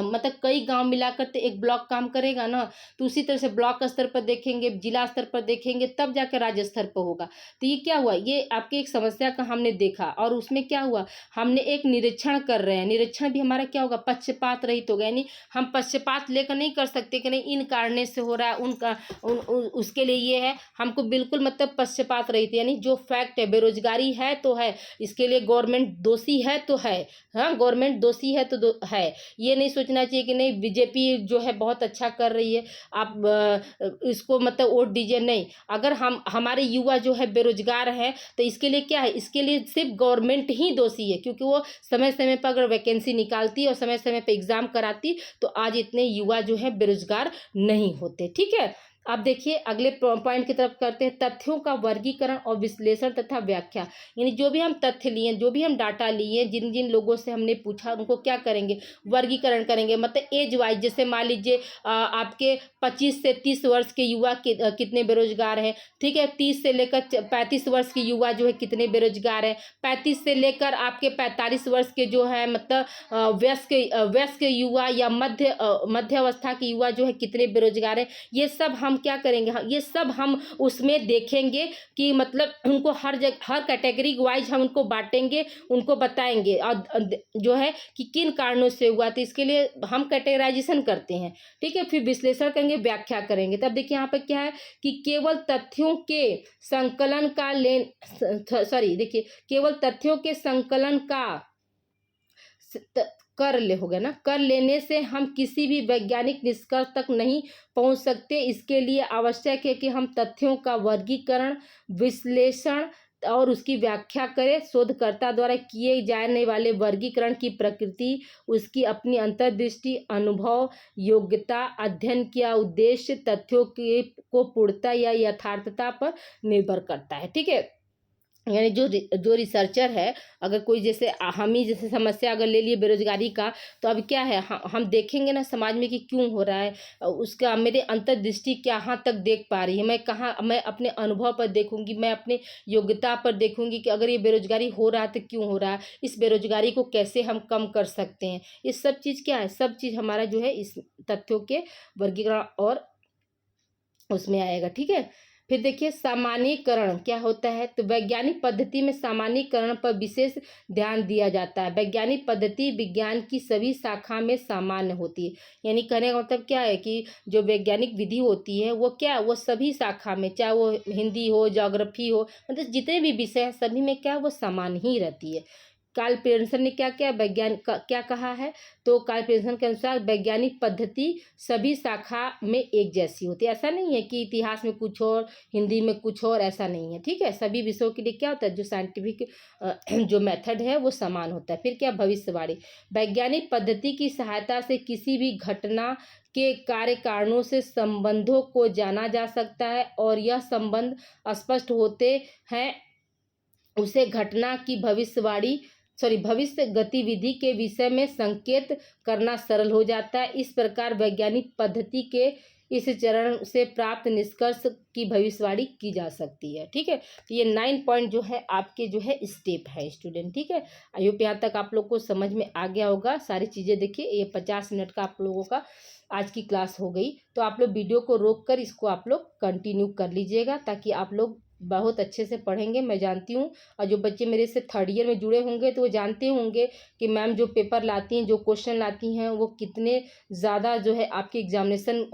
मतलब कई गांव मिलाकर तो एक ब्लॉक काम करेगा ना। तो उसी तरह से ब्लॉक स्तर पर देखेंगे, जिला स्तर पर देखेंगे, तब जाकर राज्य स्तर पर होगा। तो ये क्या हुआ, ये आपकी एक समस्या का हमने देखा, और उसमें क्या हुआ, हमने एक निरीक्षण कर रहे हैं। निरीक्षण भी हमारा क्या होगा, पक्षपात रहित होगा। यानी हम पक्षपात लेकर नहीं कर सकते कि नहीं इन कारण से हो रहा है, उनका उसके लिए ये है, हमको बिल्कुल मतलब पक्षपात रहित, यानी जो फैक्ट है, बेरोजगारी है तो है, इसके लिए गवर्नमेंट दोषी है तो है, हाँ गवर्नमेंट दोषी है तो है। ये नहीं सोचना चाहिए कि नहीं बीजेपी जो है बहुत अच्छा कर रही है, आप इसको मतलब वोट दीजिए। नहीं, अगर हमारे युवा जो है बेरोजगार है तो इसके लिए क्या है, इसके लिए सिर्फ गवर्नमेंट ही दोषी है, क्योंकि वो समय समय पर अगर वैकेंसी निकालती और समय समय पर एग्जाम कराती तो आज इतने युवा जो है बेरोजगार नहीं होते। ठीक है। आप देखिए अगले पॉइंट की तरफ करते हैं, तथ्यों का वर्गीकरण और विश्लेषण तथा व्याख्या। यानी जो भी हम तथ्य लिए, जो भी हम डाटा लिए, जिन जिन लोगों से हमने पूछा, उनको क्या करेंगे, वर्गीकरण करेंगे। मतलब एज वाइज, जैसे मान लीजिए आपके 25 से 30 वर्ष के युवा कितने बेरोजगार हैं, ठीक है। 30 से लेकर 35 वर्ष के युवा जो है कितने बेरोजगार हैं, 35 से लेकर आपके 45 वर्ष के जो है मतलब वयस्क युवा या मध्य अवस्था के युवा जो है कितने बेरोजगार हैं। ये सब हम क्या करेंगे, ये सब हम उसमें देखेंगे कि मतलब उनको हर कैटेगरी वाइज हम उनको बांटेंगे, उनको बताएंगे और जो है कि किन कारणों से हुआ, तो इसके लिए हम कैटेगराइजेशन करते हैं, ठीक है। फिर विश्लेषण करेंगे, व्याख्या करेंगे। तब देखिए यहाँ पर क्या है कि केवल तथ्यों के संकलन का देखिए केवल तथ्यों के संकलन का कर लेने से हम किसी भी वैज्ञानिक निष्कर्ष तक नहीं पहुंच सकते। इसके लिए आवश्यक है कि हम तथ्यों का वर्गीकरण, विश्लेषण और उसकी व्याख्या करें। शोधकर्ता द्वारा किए जाने वाले वर्गीकरण की प्रकृति, उसकी अपनी अंतर्दृष्टि, अनुभव, योग्यता, अध्ययन किया उद्देश्य, तथ्यों को पूर्णता या यथार्थता पर निर्भर करता है, ठीक है। यानी जो रिसर्चर है, अगर कोई जैसे हम ही जैसे समस्या अगर ले लिए बेरोजगारी का, तो अब क्या है, हम देखेंगे ना समाज में कि क्यों हो रहा है, उसका मेरे अंतर्दृष्टि कहाँ तक देख पा रही है, मैं अपने अनुभव पर देखूंगी, मैं अपने योग्यता पर देखूंगी कि अगर ये बेरोजगारी हो रहा है तो क्यों हो रहा है, इस बेरोजगारी को कैसे हम कम कर सकते हैं। ये सब चीज़ क्या है, सब चीज़ हमारा जो है इस तथ्यों के वर्गीकरण और उसमें आएगा, ठीक है। फिर देखिए सामान्यीकरण क्या होता है, तो वैज्ञानिक पद्धति में सामान्यीकरण पर विशेष ध्यान दिया जाता है। वैज्ञानिक पद्धति विज्ञान की सभी शाखा में सामान्य होती है। यानी कहने का मतलब क्या है कि जो वैज्ञानिक विधि होती है वो क्या, वो सभी शाखा में, चाहे वो हिंदी हो, ज्योग्राफी हो, मतलब जितने भी विषय हैं सभी में क्या वो सामान्य ही रहती है। कार्ल पेयरसन ने क्या क्या कहा है, तो कार्ल पेयरसन के अनुसार वैज्ञानिक पद्धति सभी शाखा में एक जैसी होती है। ऐसा नहीं है कि इतिहास में कुछ और, हिंदी में कुछ और, ऐसा नहीं है, ठीक है। सभी विषयों के लिए क्या होता है, जो साइंटिफिक जो मेथड है वो समान होता है। फिर क्या, भविष्यवाणी। वैज्ञानिक पद्धति की सहायता से किसी भी घटना के कार्य कारणों से संबंधों को जाना जा सकता है और यह संबंध स्पष्ट होते हैं, उसे घटना की भविष्य गतिविधि के विषय में संकेत करना सरल हो जाता है। इस प्रकार वैज्ञानिक पद्धति के इस चरण से प्राप्त निष्कर्ष की भविष्यवाणी की जा सकती है, ठीक है। तो ये 9 पॉइंट जो है आपके जो है स्टेप है स्टूडेंट, ठीक है। आई होप यहाँ तक आप लोग को समझ में आ गया होगा सारी चीज़ें। देखिए ये 50 मिनट का आप लोगों का आज की क्लास हो गई, तो आप लोग वीडियो को रोक कर इसको आप लोग कंटिन्यू कर लीजिएगा, ताकि आप लोग बहुत अच्छे से पढ़ेंगे, मैं जानती हूँ। और जो बच्चे मेरे से 3rd ईयर में जुड़े होंगे तो वो जानते होंगे कि मैम जो पेपर लाती हैं, जो क्वेश्चन लाती हैं, वो कितने ज़्यादा जो है आपके एग्जामिनेशन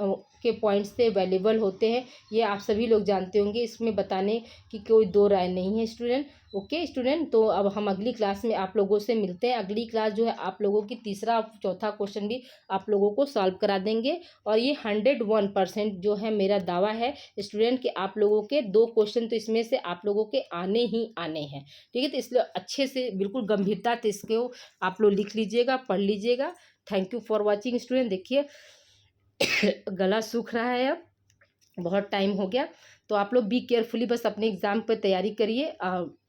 के पॉइंट्स से अवेलेबल होते हैं। ये आप सभी लोग जानते होंगे, इसमें बताने की कोई दो राय नहीं है स्टूडेंट। ओके स्टूडेंट, तो अब हम अगली क्लास में आप लोगों से मिलते हैं। अगली क्लास जो है आप लोगों की तीसरा और चौथा क्वेश्चन भी आप लोगों को सॉल्व करा देंगे। और ये 101% जो है मेरा दावा है स्टूडेंट कि आप लोगों के 2 क्वेश्चन तो इसमें से आप लोगों के आने ही आने हैं, ठीक है। तो इसलिए अच्छे से बिल्कुल गंभीरता से इसको आप लोग लिख लीजिएगा, पढ़ लीजिएगा। Thank you for watching student. देखिए गला सूख रहा है, अब बहुत टाइम हो गया, तो आप लोग बी केयरफुली बस अपने एग्ज़ाम पर तैयारी करिए।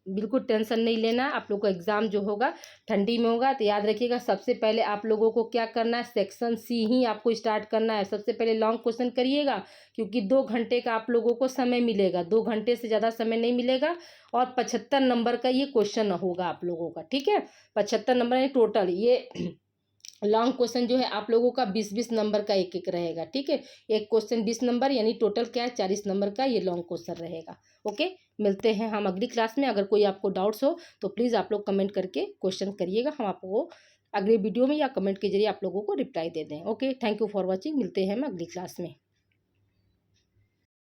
बिल्कुल टेंशन नहीं लेना। आप लोग का एग्ज़ाम जो होगा ठंडी में होगा, तो याद रखिएगा सबसे पहले आप लोगों को क्या करना है, सेक्शन सी ही आपको स्टार्ट करना है। सबसे पहले लॉन्ग क्वेश्चन करिएगा, क्योंकि 2 घंटे का आप लोगों को समय मिलेगा, 2 घंटे से ज़्यादा समय नहीं मिलेगा। और 75 नंबर का ये क्वेश्चन होगा आप लोगों का, ठीक है। 75 नंबर है टोटल। ये लॉन्ग क्वेश्चन जो है आप लोगों का 20-20 नंबर का एक रहेगा, ठीक है। एक क्वेश्चन 20 नंबर, यानी टोटल क्या है 40 नंबर का ये लॉन्ग क्वेश्चन रहेगा। ओके, मिलते हैं हम अगली क्लास में। अगर कोई आपको डाउट्स हो तो प्लीज़ आप लोग कमेंट करके क्वेश्चन करिएगा, हम आपको अगले वीडियो में या कमेंट के जरिए आप लोगों को रिप्लाई दे दें। Okay, thank you for watching. मिलते हैं हम अगली क्लास में।